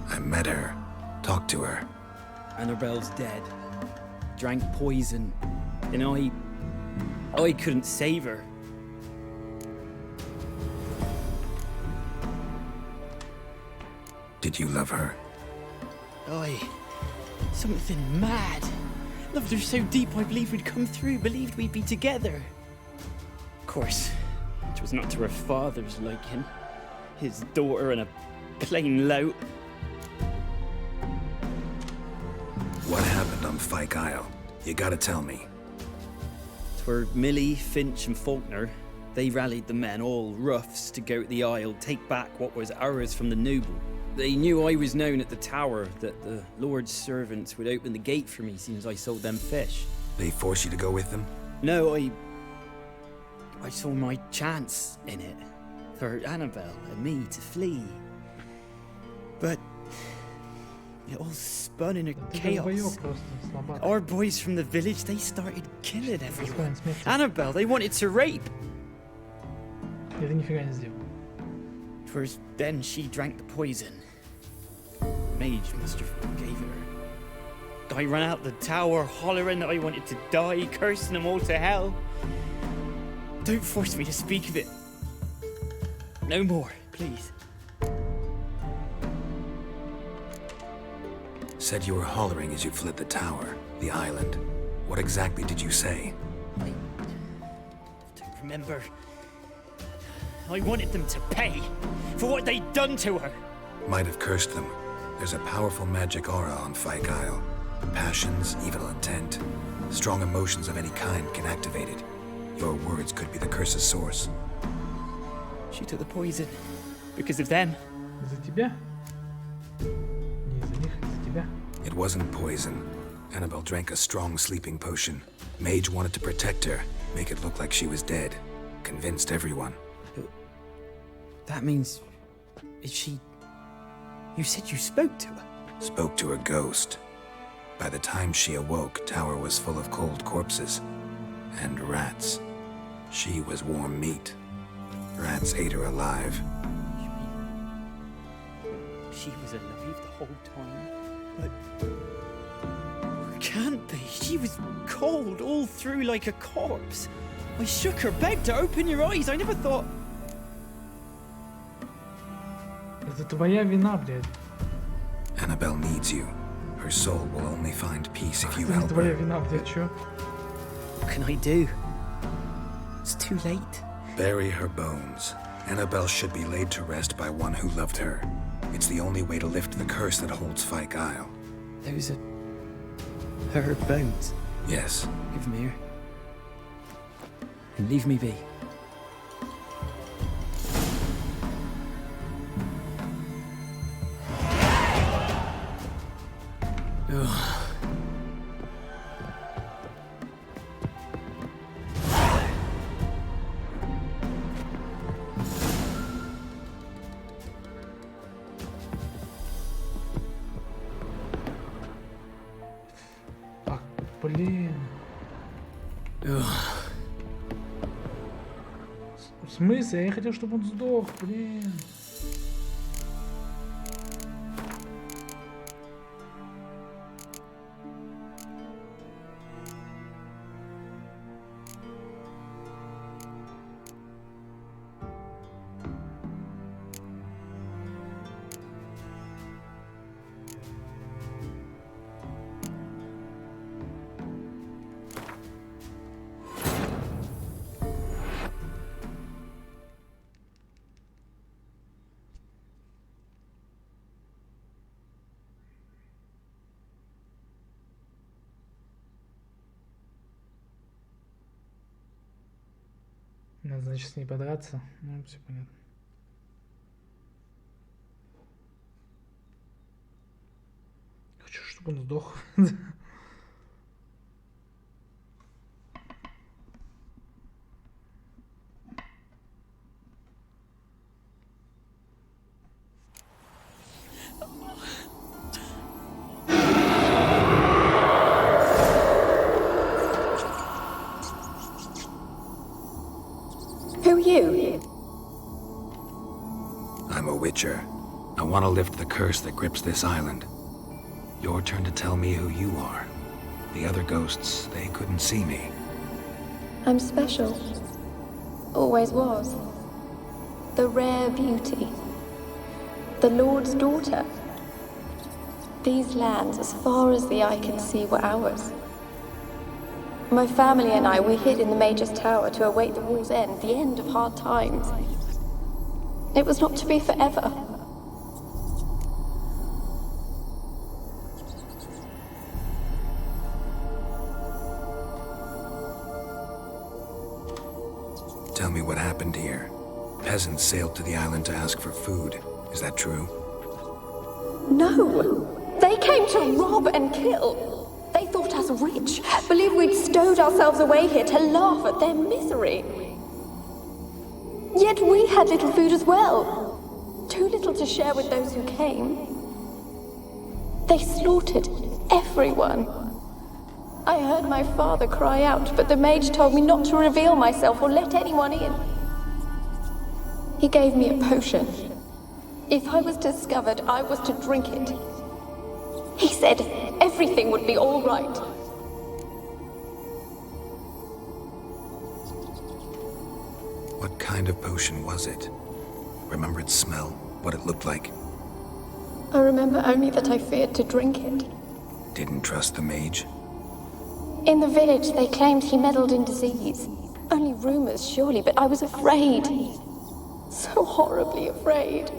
I met her. Talked to her. Annabelle's dead. Drank poison. And I couldn't save her. Did you love her? Something mad. Loved her so deep I believed we'd come through, believed we'd be together. Of course, it was not to her father's liking. His daughter and a plain lout. What happened on Fyke Isle? You gotta tell me. 'Twere Millie, Finch and Faulkner. They rallied the men, all roughs, to go to the Isle, take back what was ours from the noble. They knew I was known at the tower, that the Lord's servants would open the gate for me since I sold them fish. They force you to go with them? No, I saw my chance in it. For Annabelle and me to flee. But it all spun in a chaos. Долбоёб просто, слабак. Our boys from the village, they started killing everyone. смерти. Annabelle, they wanted to rape. И ты нифига не сделал. Twas then she drank the poison. Mage must have gave her. I ran out the tower hollering that I wanted to die, cursing them all to hell. Don't force me to speak of it. No more, please. Said you were hollering as you fled the tower, the island. What exactly did you say? I don't remember. I wanted them to pay for what they'd done to her. Might have cursed them. There's a powerful magic aura on Fyke Isle. Passions, evil intent, strong emotions of any kind can activate it. Your words could be the curse's source. She took the poison because of them. За тебя? Не из-за них, из-за тебя. It wasn't poison. Annabelle drank a strong sleeping potion. Mage wanted to protect her, make it look like she was dead. Convinced everyone. That means... is she... You said you spoke to her? Spoke to her ghost. By the time she awoke, Tower was full of cold corpses. And rats. She was warm meat. Rats ate her alive. She was alive the whole time, but... Can't be. She was cold all through like a corpse. I shook her, begged her, open your eyes. I never thought... Это твоя вина, блядь. Annabelle needs you. Her soul will only find peace if you Это не help твоя her. вина, блядь, чё? What can I do? It's too late. Bury her bones. Annabelle should be laid to rest by one who loved her. It's the only way to lift the curse that holds Fyke Isle. Those are... her bones. Yes. Give me her. And leave me be. Ugh. Ах, блин. В смысле? Я хотел, чтобы он сдох, блин. Надо, значит, с ней подраться. Ну, все понятно. Хочу, чтобы он сдох. Who are you? I'm a witcher. I want to lift the curse that grips this island. Your turn to tell me who you are. The other ghosts, they couldn't see me. I'm special. Always was. The rare beauty. The Lord's daughter. These lands, as far as the eye can see, were ours. My family and I, we hid in the Mage's Tower to await the war's end, the end of hard times. It was not to be forever. Tell me what happened here. Peasants sailed to the island to ask for food. Is that true? No! They came to rob and kill. They thought us rich, believed we'd stowed ourselves away here to laugh at their misery. Yet we had little food as well. Too little to share with those who came. They slaughtered everyone. I heard my father cry out, but the mage told me not to reveal myself or let anyone in. He gave me a potion. If I was discovered, I was to drink it. He said everything would be all right. What kind of potion was it? Remember its smell? What it looked like? I remember only that I feared to drink it. Didn't trust the mage? In the village, they claimed he meddled in disease. Only rumors, surely, but I was afraid. So horribly afraid.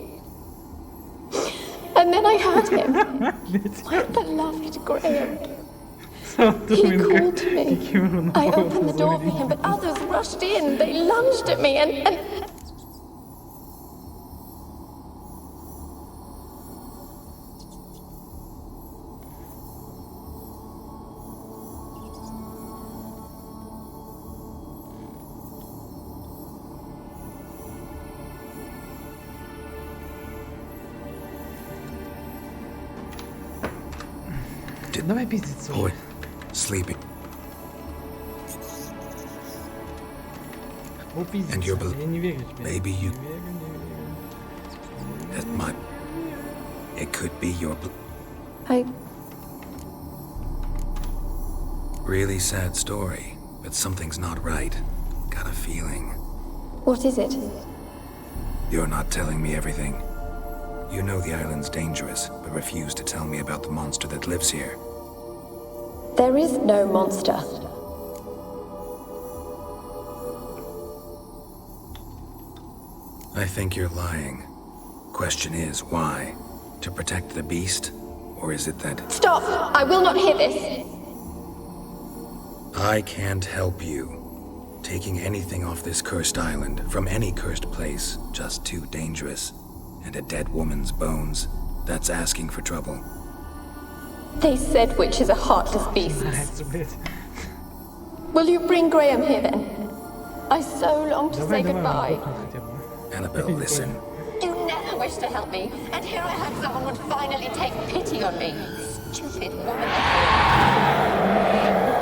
And then I heard him. My beloved Graham. He called to me. I opened the door for him, but others rushed in. They lunged at me and... Давай пиздиться. Boy, sleeping. О, And you're пиздиться. Я не верю тебе. Maybe you. Не верю, не верю. It might. It could be your. I... Really sad story, but something's not right. Got a feeling. What is it? You're not telling me everything. You know the island's dangerous, but refuse to tell me about the monster that lives here. There is no monster. I think you're lying. Question is, why? To protect the beast? Or is it that... Stop! I will not hear this! I can't help you. Taking anything off this cursed island, from any cursed place, just too dangerous. And a dead woman's bones, that's asking for trouble. They said witches are heartless beasts. Will you bring Graham here then? I so long to say goodbye. Annabelle, listen. You never wished to help me, and here I heard someone would finally take pity on me. Stupid woman.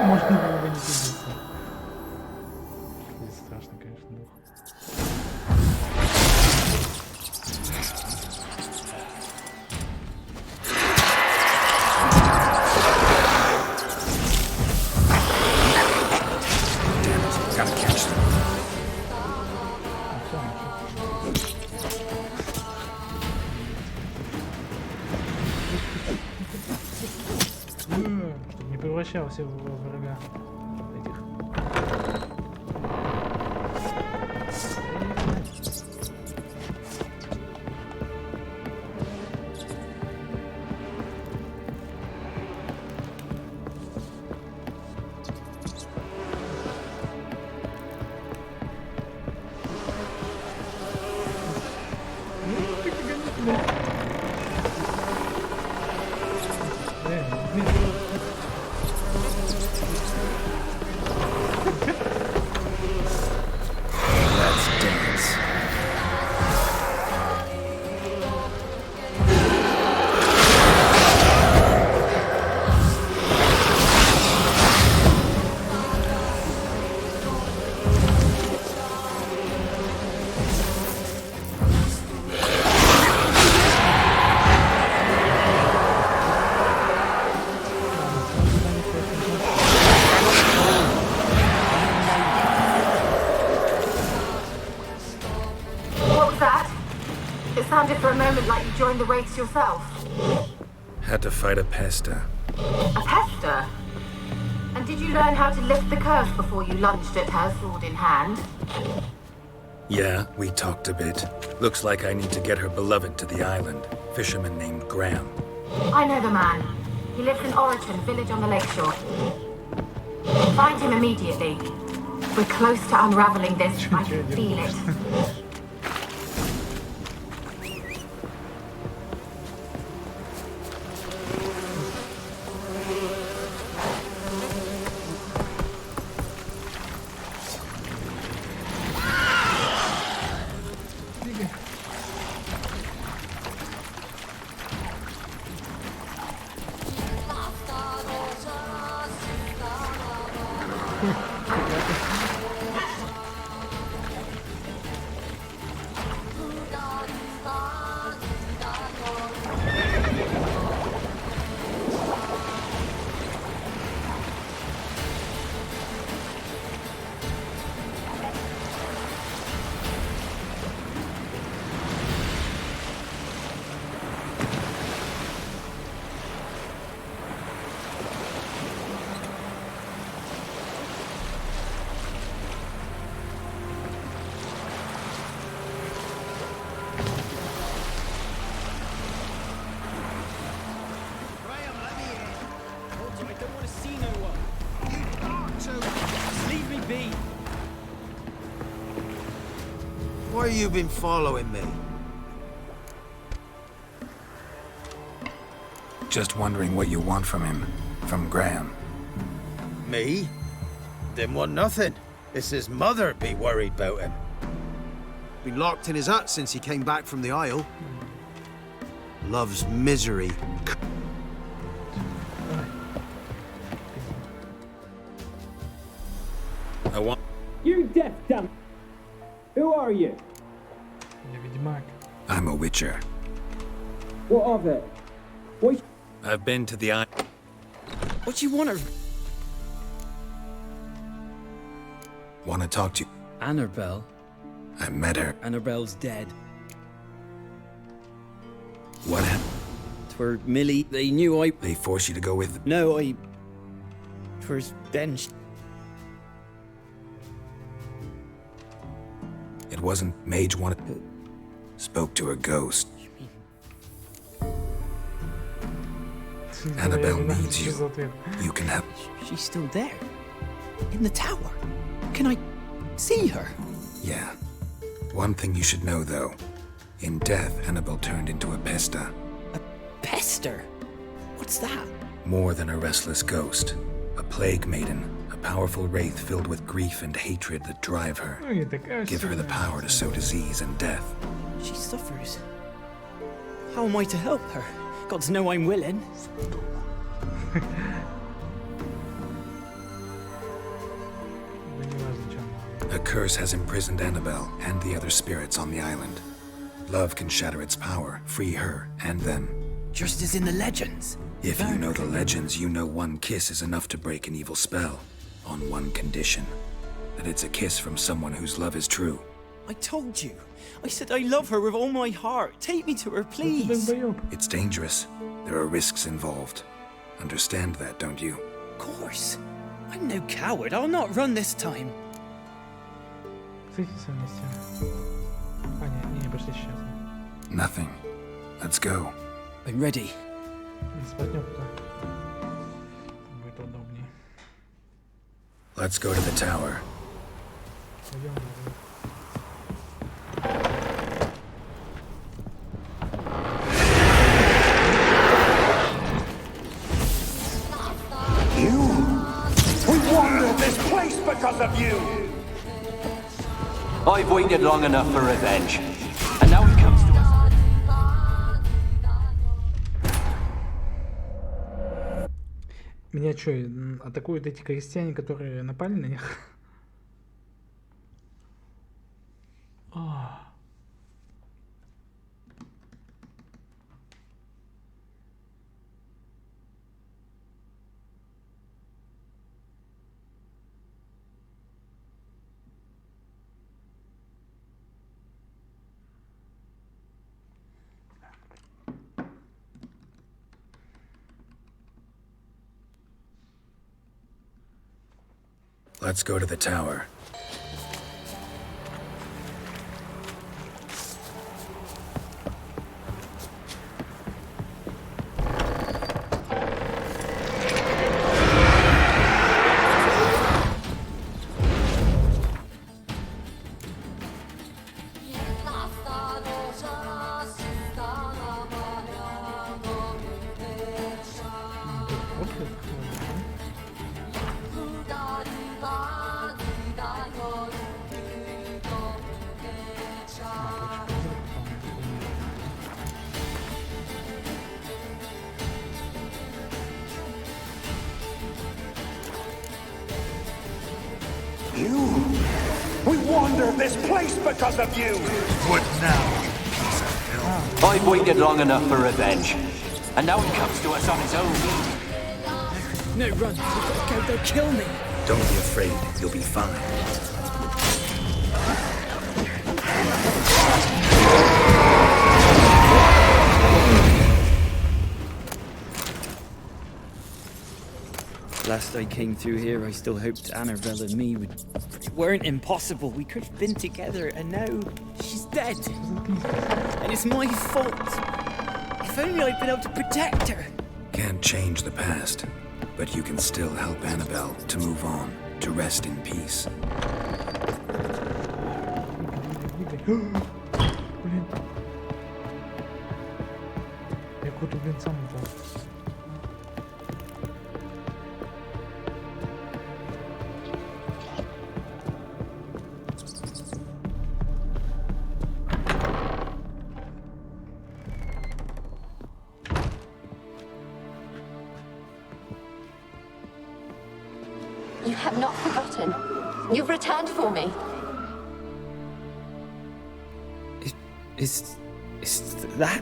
Можно было бы не пиздиться. Здесь страшно, конечно, было. Gotta catch them. Чтобы не превращался в врага этих. It sounded for a moment like you joined the Wraiths yourself. Had to fight a pesta. A pester? And did you learn how to lift the curse before you lunged at her, sword in hand? Yeah, we talked a bit. Looks like I need to get her beloved to the island. Fisherman named Graham. I know the man. He lives in Oriton, village on the lakeshore. Find him immediately. We're close to unraveling this. I can feel it. Why you been following me? Just wondering what you want from him. From Graham. Me? Didn't want nothing. It's his mother be worried about him. Been locked in his hut since he came back from the Isle. Loves misery. I want... You deaf dumb. Who are you? I'm a witcher. What of it? What? I've been to the island. What do you want her? Want to talk to you. Annabelle. I met her. Annabelle's dead. What happened? Twere Millie. They knew I... They forced you to go with them? No, I... Twas then... It wasn't Mage wanted... Spoke to her ghost. Annabelle needs you. You can help. She's still there. In the tower. Can I see her? Yeah. One thing you should know, though. In death, Annabelle turned into a pesta. A pester? What's that? More than a restless ghost. A plague maiden. A powerful wraith filled with grief and hatred that drive her. Give her the power to sow disease and death. She suffers. How am I to help her? Gods know I'm willing. A curse has imprisoned Annabelle and the other spirits on the island. Love can shatter its power, free her and them. Just as in the legends. If you know the legends, you know one kiss is enough to break an evil spell. On one condition. That it's a kiss from someone whose love is true. I told you. I said I love her with all my heart. Take me to her, please. It's dangerous. There are risks involved. Understand that, don't you? Of course. I'm no coward. I'll not run this time. Nothing. Let's go. I'm ready. Let's go to the tower. We wandered this place because of you! I've waited long enough for revenge. And now it comes to us. Меня что, атакуют эти крестьяне, которые напали на них? Let's go to the tower. We wander this place because of you! What now? I've waited long enough for revenge. And now he comes to us on his own. No, run. We've got to go. They'll kill me. Don't be afraid. You'll be fine. Last I came through here, I still hoped Annabelle and me weren't impossible. We could have been together, and now she's dead. And it's my fault. If only I'd been able to protect her. Can't change the past, but you can still help Annabelle to move on, to rest in peace. Блин. Я какой-то, блин, сам упал. You have not forgotten. You've returned for me. Is that?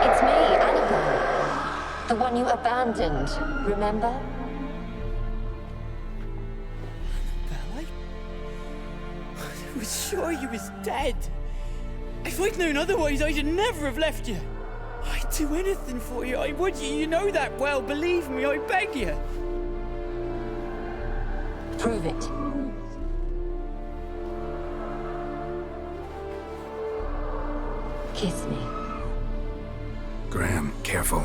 It's me, Annabelle. The one you abandoned, remember? I was sure you was dead. If I'd known otherwise, I'd never have left you. I'd do anything for you. I would. You know that well. Believe me, I beg you. Prove it. Kiss me. Graham, careful.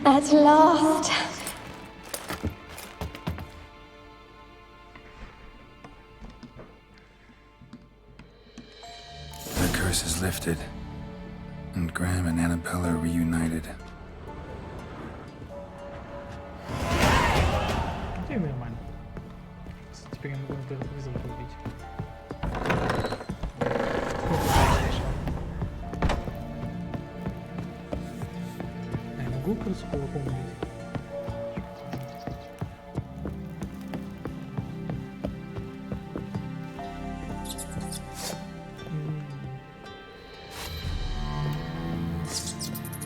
At last. The curse is lifted, and Graham and Annabelle are reunited. Теперь нормально. Теперь я могу этот вызов убить. Я могу крысу кулаком убить?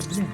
Блин.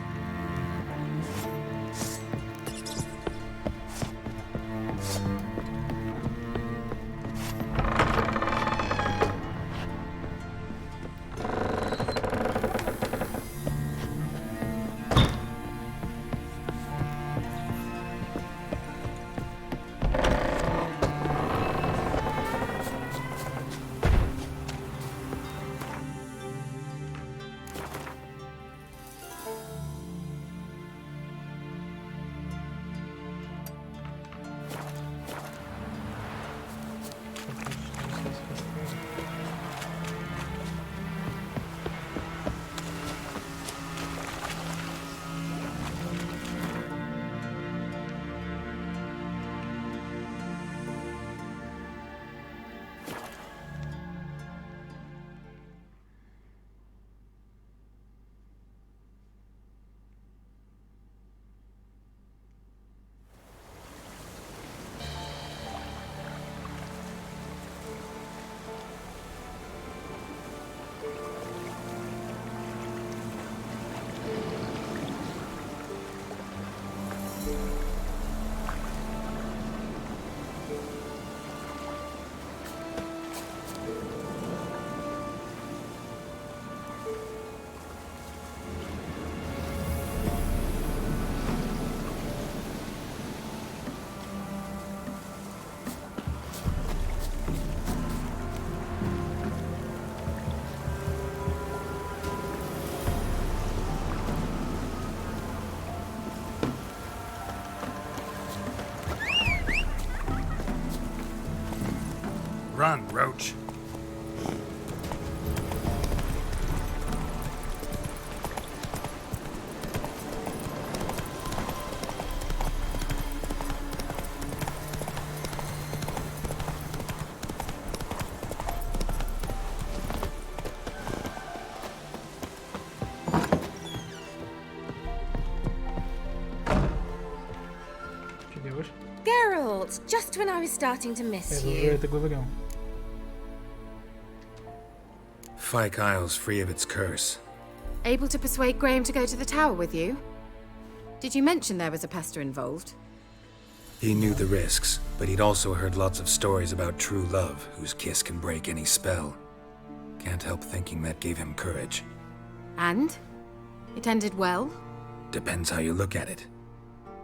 done, Roach. Что делаешь? Geralt, just when I was starting to miss Я уже you. это говорил. Fyke Isle's free of its curse. Able to persuade Graham to go to the tower with you? Did you mention there was a pester involved? He knew the risks, but he'd also heard lots of stories about true love, whose kiss can break any spell. Can't help thinking that gave him courage. And? It ended well? Depends how you look at it.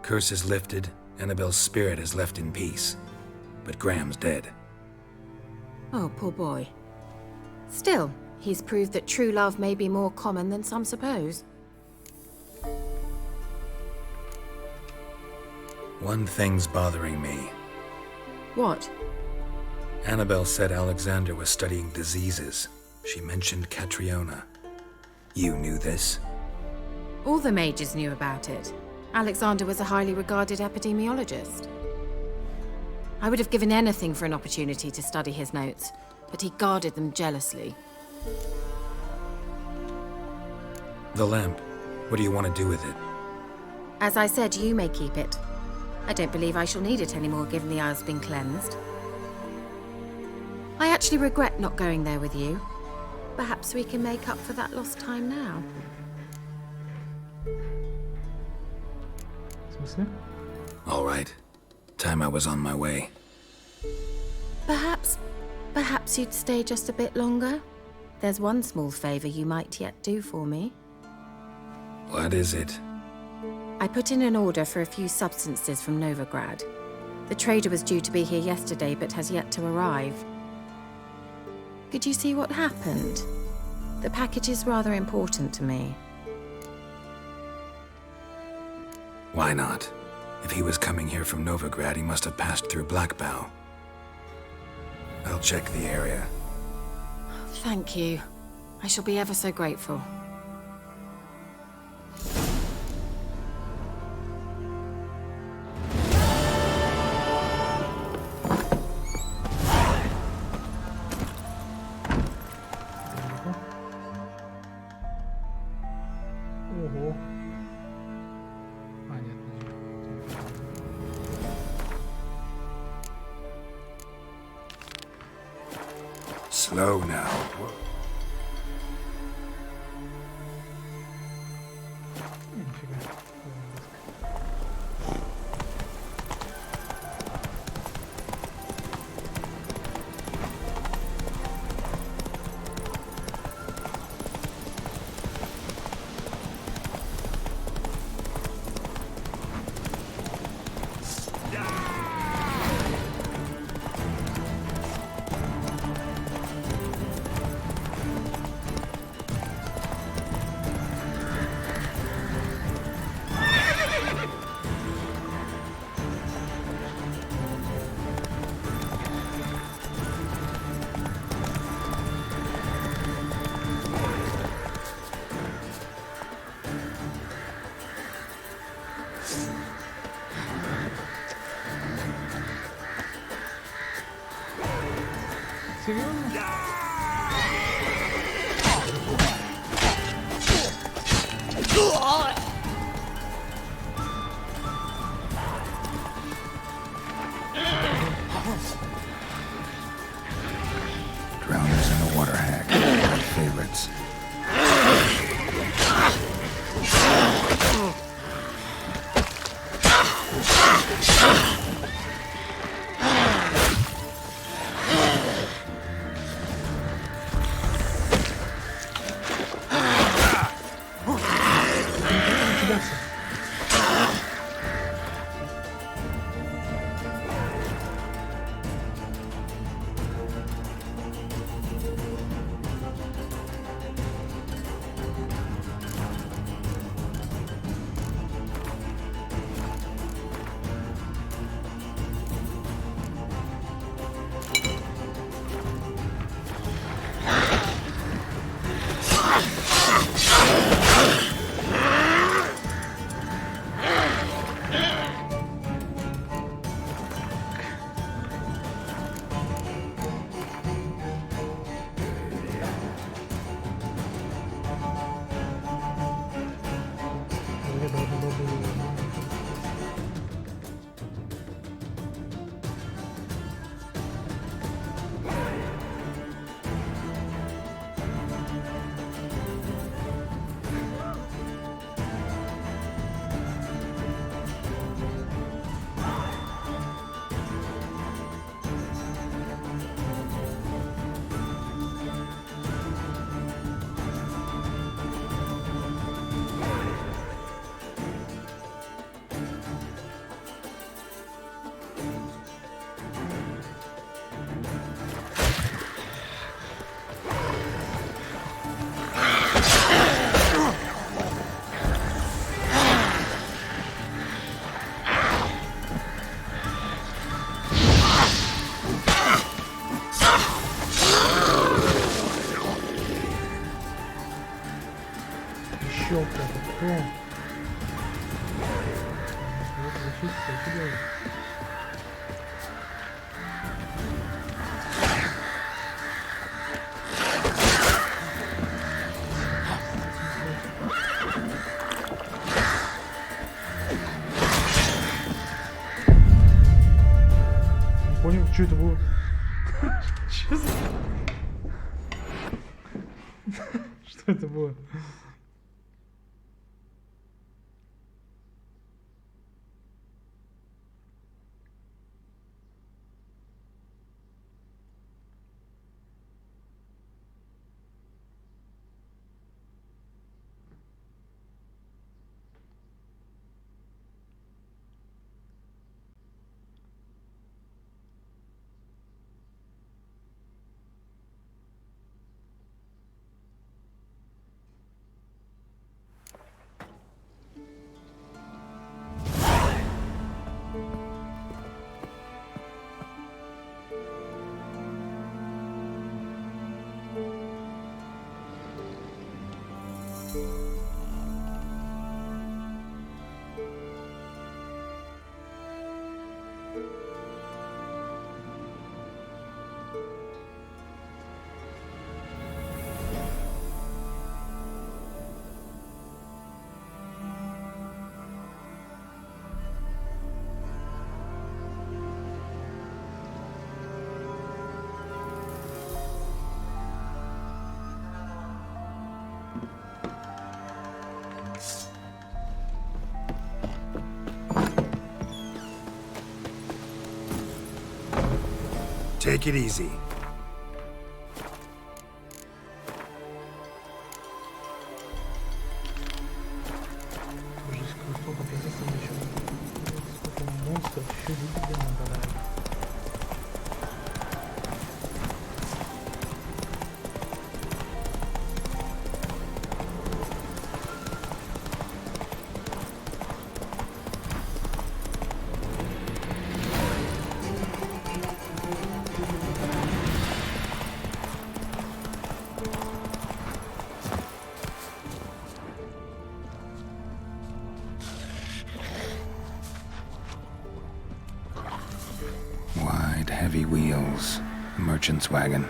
Curse is lifted, Annabelle's spirit is left in peace. But Graham's dead. Oh, poor boy. Still, he's proved that true love may be more common than some suppose. One thing's bothering me. What? Annabelle said Alexander was studying diseases. She mentioned Catriona. You knew this? All the mages knew about it. Alexander was a highly regarded epidemiologist. I would have given anything for an opportunity to study his notes, but he guarded them jealously. The lamp. What do you want to do with it? As I said, you may keep it. I don't believe I shall need it anymore, given the Isle's been cleansed. I actually regret not going there with you. Perhaps we can make up for that lost time now. В смысле? All right. Time I was on my way. Perhaps you'd stay just a bit longer? There's one small favor you might yet do for me. What is it? I put in an order for a few substances from Novigrad. The trader was due to be here yesterday, but has yet to arrive. Could you see what happened? The package is rather important to me. Why not? If he was coming here from Novigrad, he must have passed through Blackbough. I'll check the area. Thank you. I shall be ever so grateful. Ого. А, нет, подожди. Slow now. Нифига. Серьезно? Drowners and the water hag. My favorites. Ёпта, это кто? Вот, защититься, что делать? Не понял, что это было? Что за... Что это было? Take it easy. Сколько пиздецов еще. Сколько монстров еще видели надо. Wide, heavy wheels. Merchant's wagon.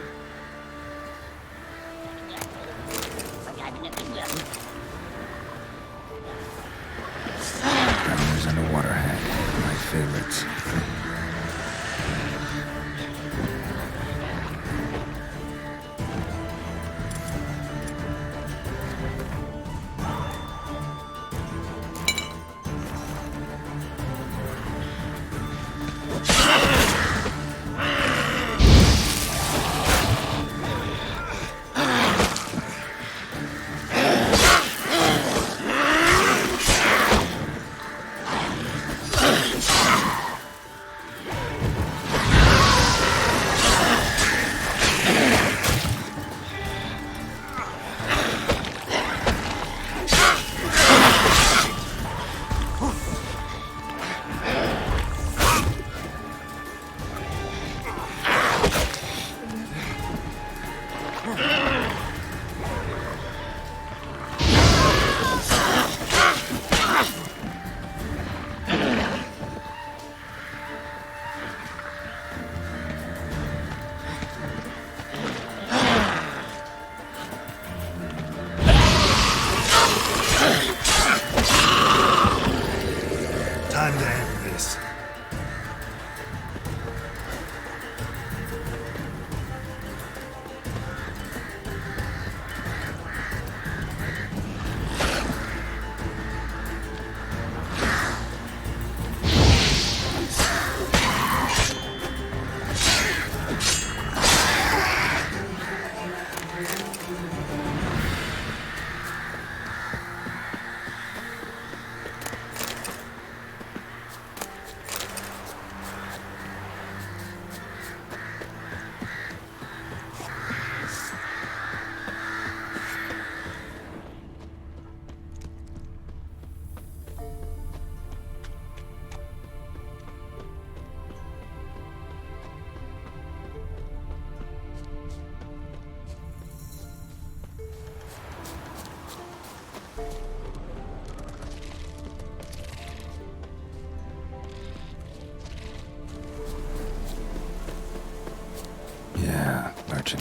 Drowners and a water hag. My favorites. Time to end this.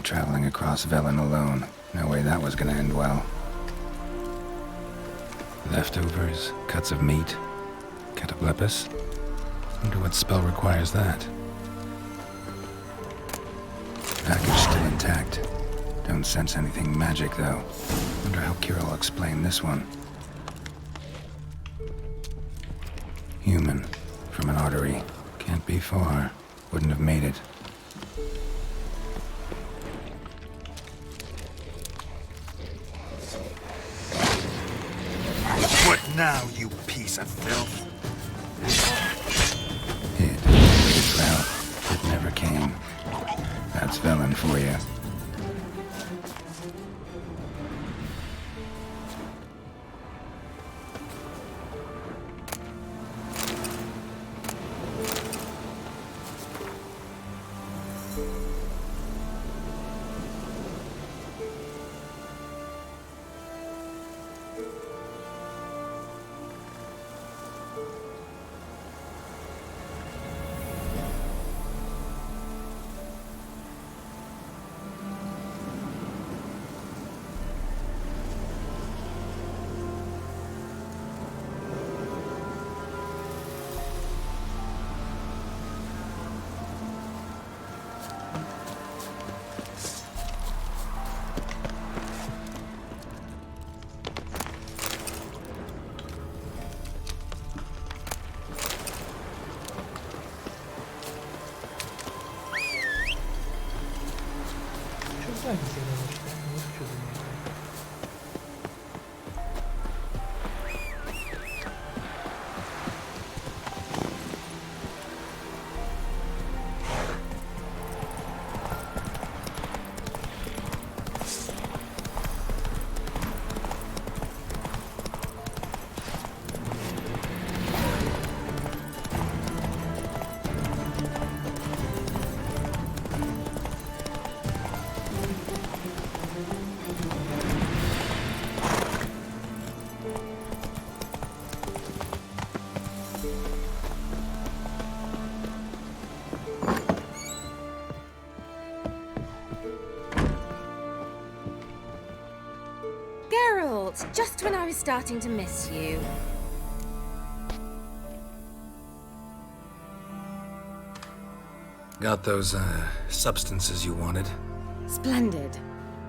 traveling across Velen alone. No way that was gonna end well. Leftovers, cuts of meat, cataplepis. Wonder what spell requires that. Package still intact. Don't sense anything magic, though. Wonder how Kira will explain this one. Human. From an artery. Can't be far. Wouldn't have made it. What now, you piece of filth? It. Well, it never came. That's Velen for you. Just when I was starting to miss you. Got those, substances you wanted? Splendid.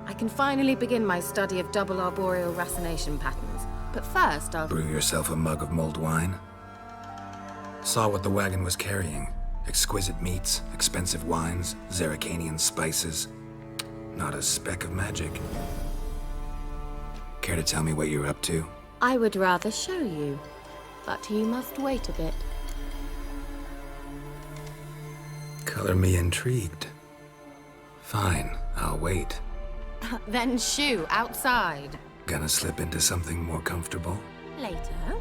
I can finally begin my study of double arboreal racination patterns. But first, I'll... Brew yourself a mug of mulled wine? Saw what the wagon was carrying. Exquisite meats, expensive wines, Zerrikanian spices. Not a speck of magic. Care to tell me what you're up to? I would rather show you, but you must wait a bit. Color me intrigued. Fine, I'll wait. Then shoo, outside. Gonna slip into something more comfortable? Later.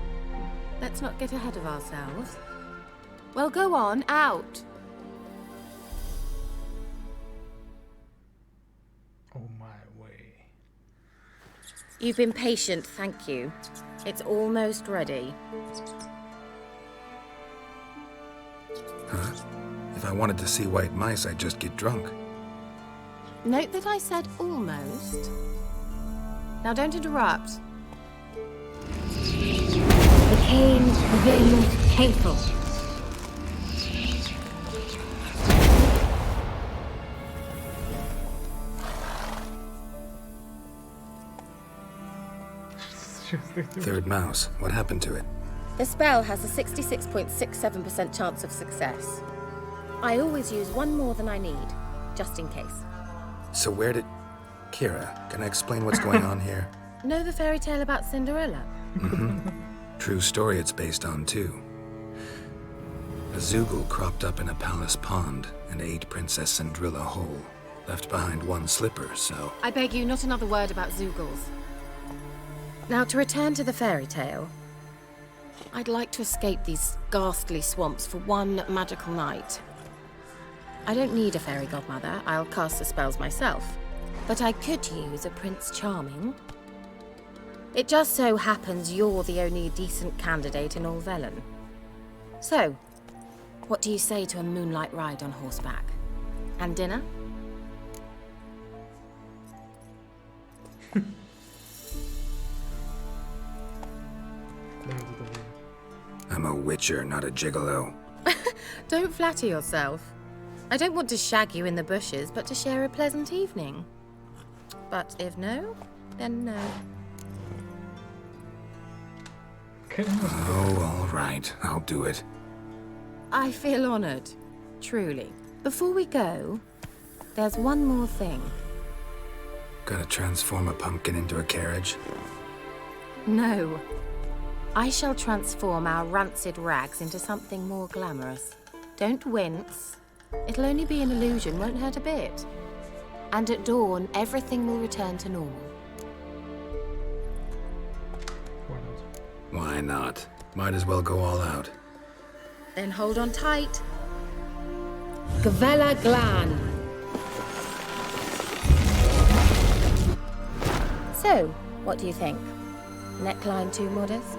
Let's not get ahead of ourselves. Well, go on, out. Oh my way. You've been patient, thank you. It's almost ready. Huh? If I wanted to see white mice, I'd just get drunk. Note that I said almost. Now don't interrupt. Became very hateful. Third mouse. What happened to it? The spell has a 66.67% chance of success. I always use one more than I need, just in case. So where did... Kira, can I explain what's going on here? Know the fairy tale about Cinderella? Mm-hmm. True story it's based on, too. A Zoogle cropped up in a palace pond and ate Princess Cinderella whole. Left behind one slipper, so... I beg you, not another word about Zoogles. Now, to return to the fairy tale, I'd like to escape these ghastly swamps for one magical night. I don't need a fairy godmother, I'll cast the spells myself. But I could use a Prince Charming. It just so happens you're the only decent candidate in all Velen. So, what do you say to a moonlight ride on horseback? And dinner? I'm a witcher, not a gigolo. Don't flatter yourself. I don't want to shag you in the bushes, but to share a pleasant evening. But if no, then no. Oh, all right. I'll do it. I feel honored. Truly. Before we go, there's one more thing. Gotta transform a pumpkin into a carriage? No. I shall transform our rancid rags into something more glamorous. Don't wince. It'll only be an illusion, won't hurt a bit. And at dawn, everything will return to normal. Why not? Might as well go all out. Then hold on tight. Gavella Glan. So, what do you think? Neckline too modest?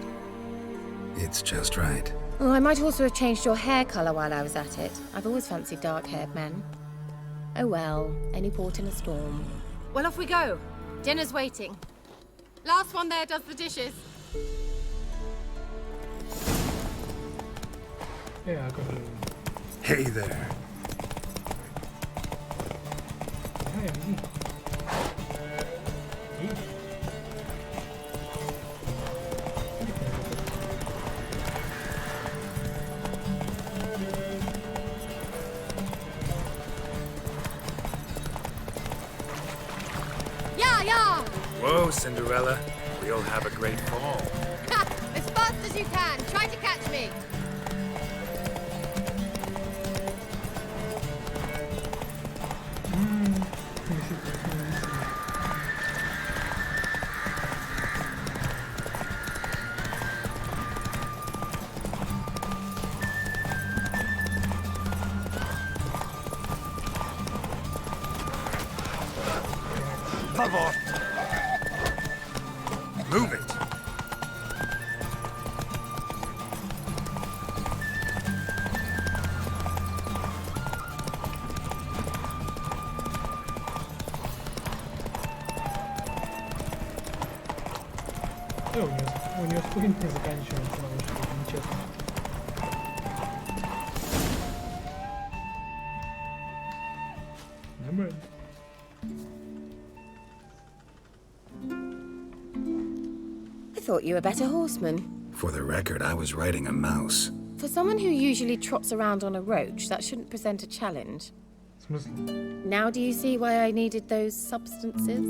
It's just right. Oh, I might also have changed your hair colour while I was at it. I've always fancied dark-haired men. Oh well, any port in a storm. Well, off we go. Dinner's waiting. Last one there does the dishes. Yeah, I got Hey there. Yeah! Whoa, Cinderella. We'll have a great fall. As fast as you can. Try to catch me. Come on. Move it. У нее спринт не заканчивается, наушники, нечестно. Нормально. I thought you were a better horseman. For the record, I was riding a mouse. For someone who usually trots around on a roach, that shouldn't present a challenge. В смысле? Now do you see why I needed those substances?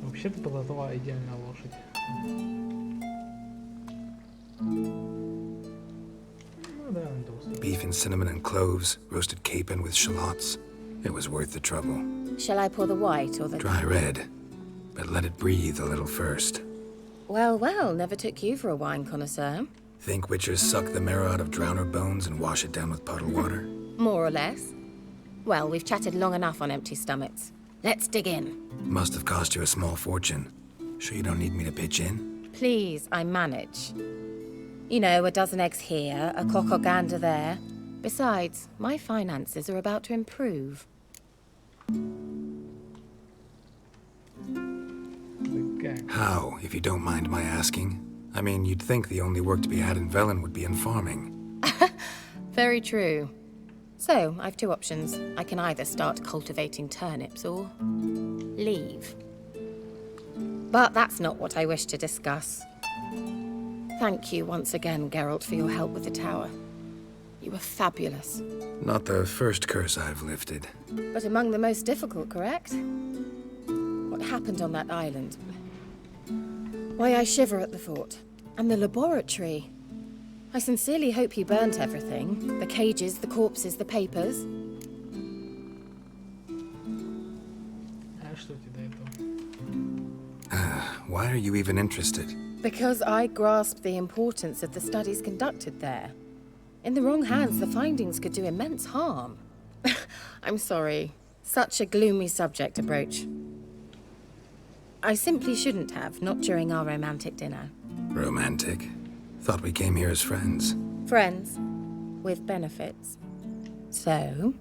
Вообще-то была твоя идеальная лошадь. Ну да, доступ. Beef and cinnamon and cloves, roasted capon with shallots. It was worth the trouble. Shall I pour the white or the... Dry red, but let it breathe a little first. Well, well, never took you for a wine connoisseur. Think witchers suck the marrow out of drowner bones and wash it down with puddle water? More or less. Well, we've chatted long enough on empty stomachs. Let's dig in. Must have cost you a small fortune. Sure you don't need me to pitch in? Please, I manage. You know, a dozen eggs here, a cock or gander there. Besides, my finances are about to improve. How, if you don't mind my asking? I mean, you'd think the only work to be had in Velen would be in farming. Very true. So, I've two options. I can either start cultivating turnips or leave. But that's not what I wish to discuss. Thank you once again, Geralt, for your help with the tower. You were fabulous. Not the first curse I've lifted. But among the most difficult, correct? What happened on that island? Why, I shiver at the thought. And the laboratory. I sincerely hope you burnt everything. The cages, the corpses, the papers. Why are you even interested? Because I grasp the importance of the studies conducted there. In the wrong hands, the findings could do immense harm. I'm sorry. Such a gloomy subject to broach. I simply shouldn't have, not during our romantic dinner. Romantic? Thought we came here as friends. Friends, with benefits. So?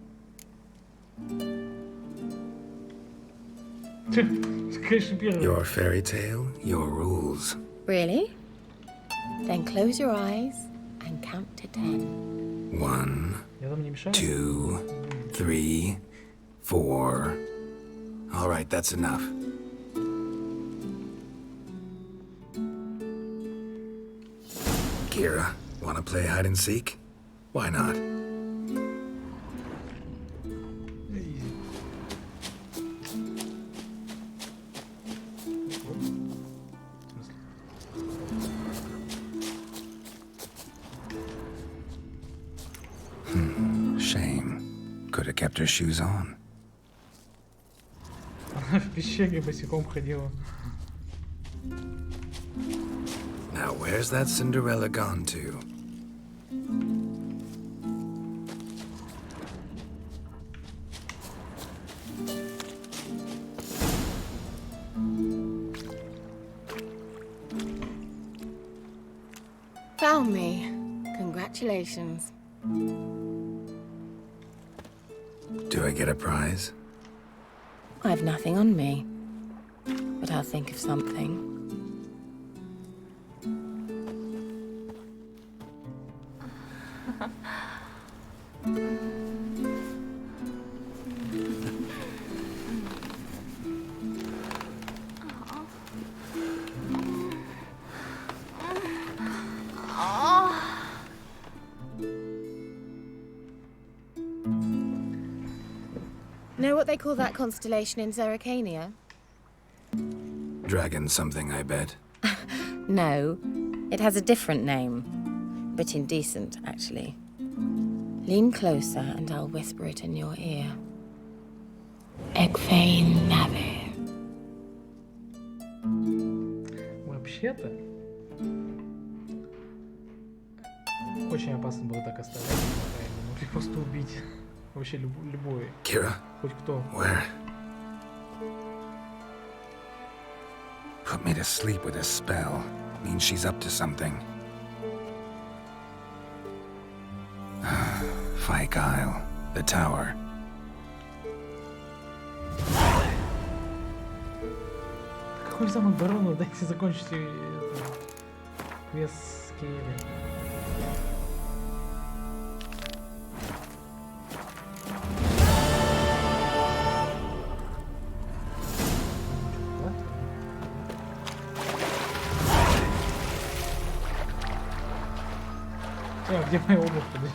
Конечно, первый. Your fairy tale, your rules. Really? Then close your eyes and count to 10. 1, Я там не мешаю? 2, 3, 4. All right, that's enough. Kira, wanna play hide and seek? Why not? Shame. Could have kept her shoes on. Она в пещере босиком ходила. Now, where's that Cinderella gone to? Found me. Congratulations. Do I get a prize? I've nothing on me, but I'll think of something. Know what they call that constellation in Zerrikania? Dragon something, I bet. No, it has a different name. But indecent, actually. Lean closer and I'll whisper it in your ear. Egfain Nave. Вообще-то... Очень опасно было так оставлять. Его могли просто убить. Вообще любой. Kira? Хоть кто. Where? Put me to sleep with a spell. Means she's up to something. Fyke Isle. The tower. Какой самооборону? Дайте закончить квест с Кейли. Где моя обувь? Подожди.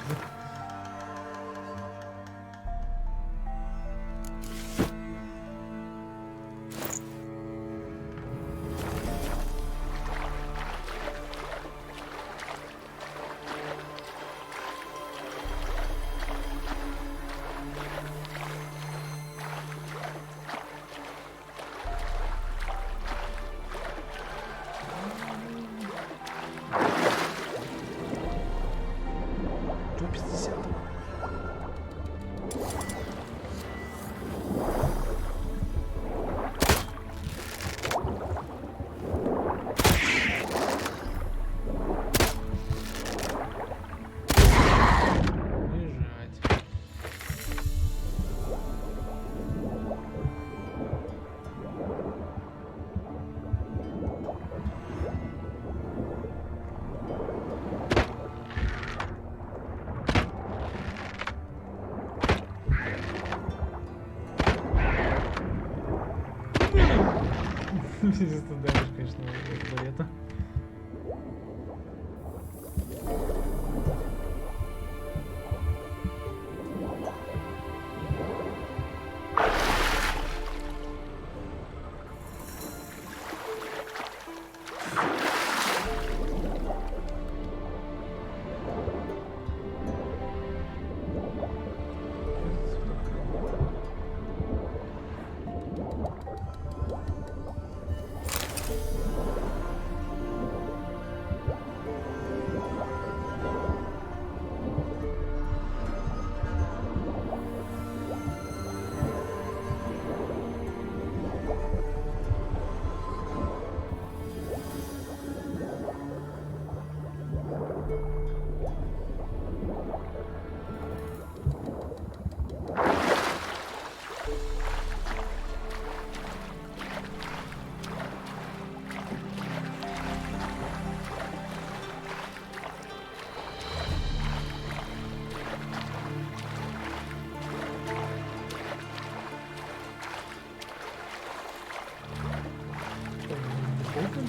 Здесь ты даешь, конечно, арбалета.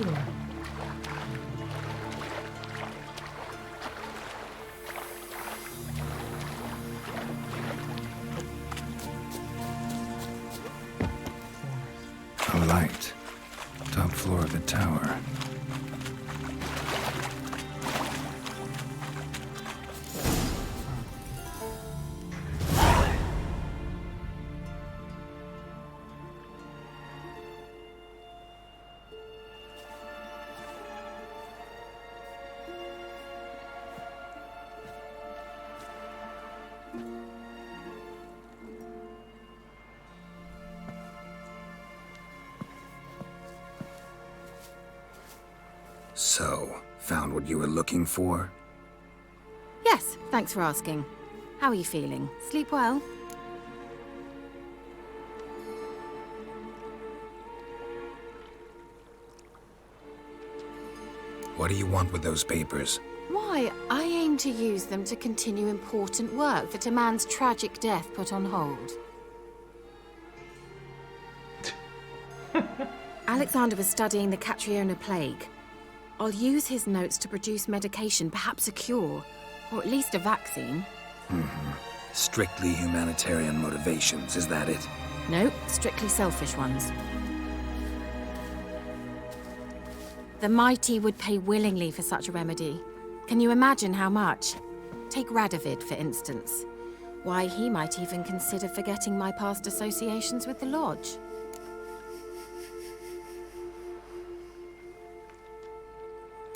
думаю. A light. Top floor of the tower. So, found what you were looking for? Yes, thanks for asking. How are you feeling? Sleep well? What do you want with those papers? Why, I aim to use them to continue important work that a man's tragic death put on hold. Alexander was studying the Catriona plague. I'll use his notes to produce medication, perhaps a cure, or at least a vaccine. Strictly humanitarian motivations, is that it? No, strictly selfish ones. The mighty would pay willingly for such a remedy. Can you imagine how much? Take Radovid, for instance. Why, he might even consider forgetting my past associations with the Lodge.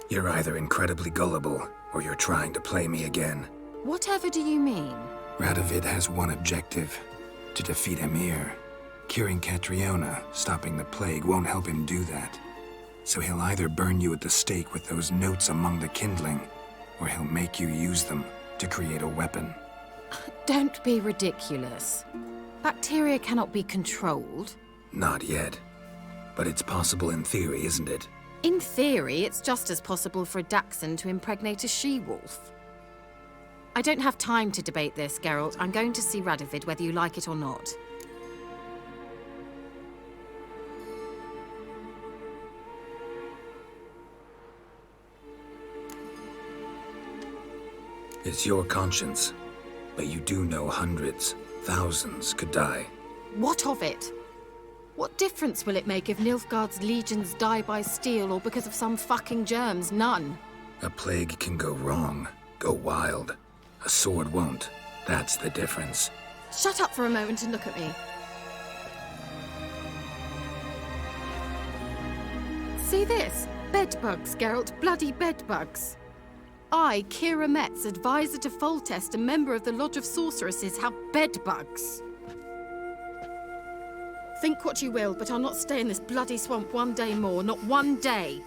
You're either incredibly gullible, or you're trying to play me again. Whatever do you mean? Radovid has one objective: to defeat Emir. Curing Catriona, stopping the plague, won't help him do that. So he'll either burn you at the stake with those notes among the kindling, or he'll make you use them to create a weapon. Don't be ridiculous. Bacteria cannot be controlled. Not yet. But it's possible in theory, isn't it? In theory, it's just as possible for a Dachshund to impregnate a she-wolf. I don't have time to debate this, Geralt. I'm going to see Radovid whether you like it or not. It's your conscience. But you do know hundreds, thousands could die. What of it? What difference will it make if Nilfgaard's legions die by steel or because of some fucking germs? None. A plague can go wrong, go wild. A sword won't. That's the difference. Shut up for a moment and look at me. See this? Bedbugs, Geralt. Bloody bedbugs. I, Kira Metz, advisor to Foltest, a member of the Lodge of Sorceresses, have bedbugs. Think what you will, but I'll not stay in this bloody swamp one day more. Not one day.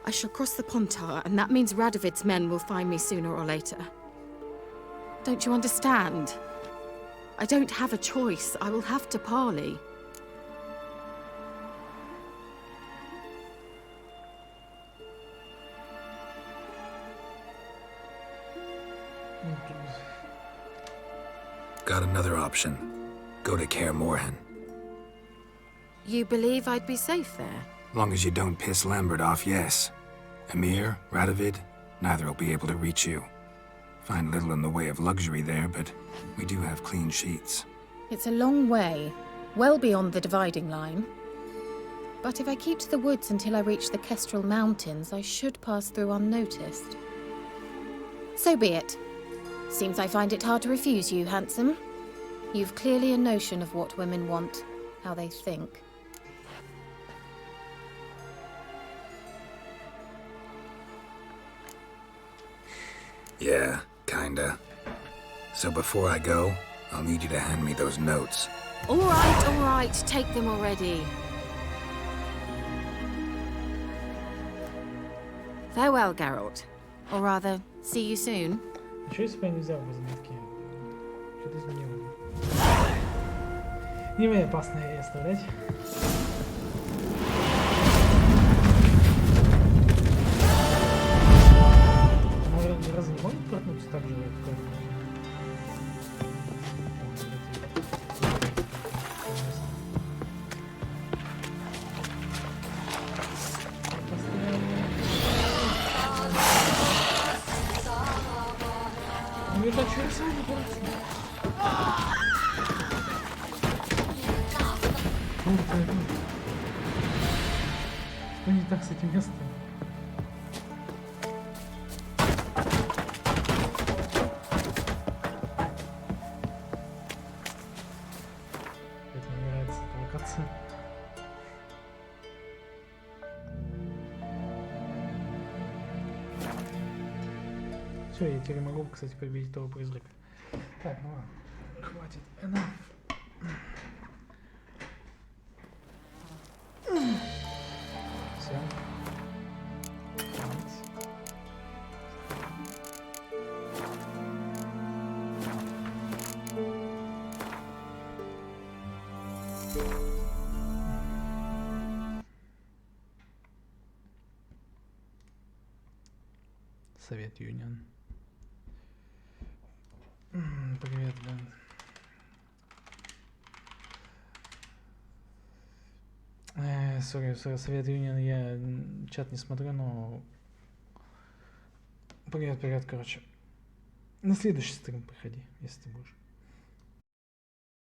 I shall cross the Pontar, and that means Radovid's men will find me sooner or later. Don't you understand? I don't have a choice. I will have to parley. Got another option. Go to Kaer Morhen. You believe I'd be safe there? Long as you don't piss Lambert off, yes. Emir, Radovid, neither will be able to reach you. Find little in the way of luxury there, but we do have clean sheets. It's a long way, well beyond the dividing line. But if I keep to the woods until I reach the Kestrel Mountains, I should pass through unnoticed. So be it. Seems I find it hard to refuse you, handsome. You've clearly a notion of what women want, how they think. Yeah, kinda. So before I go, I'll need you to hand me those notes. All right, take them already. Farewell, Geralt. Or rather, see you soon. Ничего если бы я не взял бы заметки? Что-то изменило. Не мои опасные оставлять. Она разве не может проткнуться так же, как... Что вы творите? Что не так с этим местом? Это мне нравится эта локация. Все, я теперь могу, кстати, победить того призрака. Так, ну ладно. Хватит. Enough. Все. Совет Юнион. Привет, Дэн. Сори, Совет Юнион, я чат не смотрю, но... Привет, короче. На следующий стрим приходи, если ты будешь.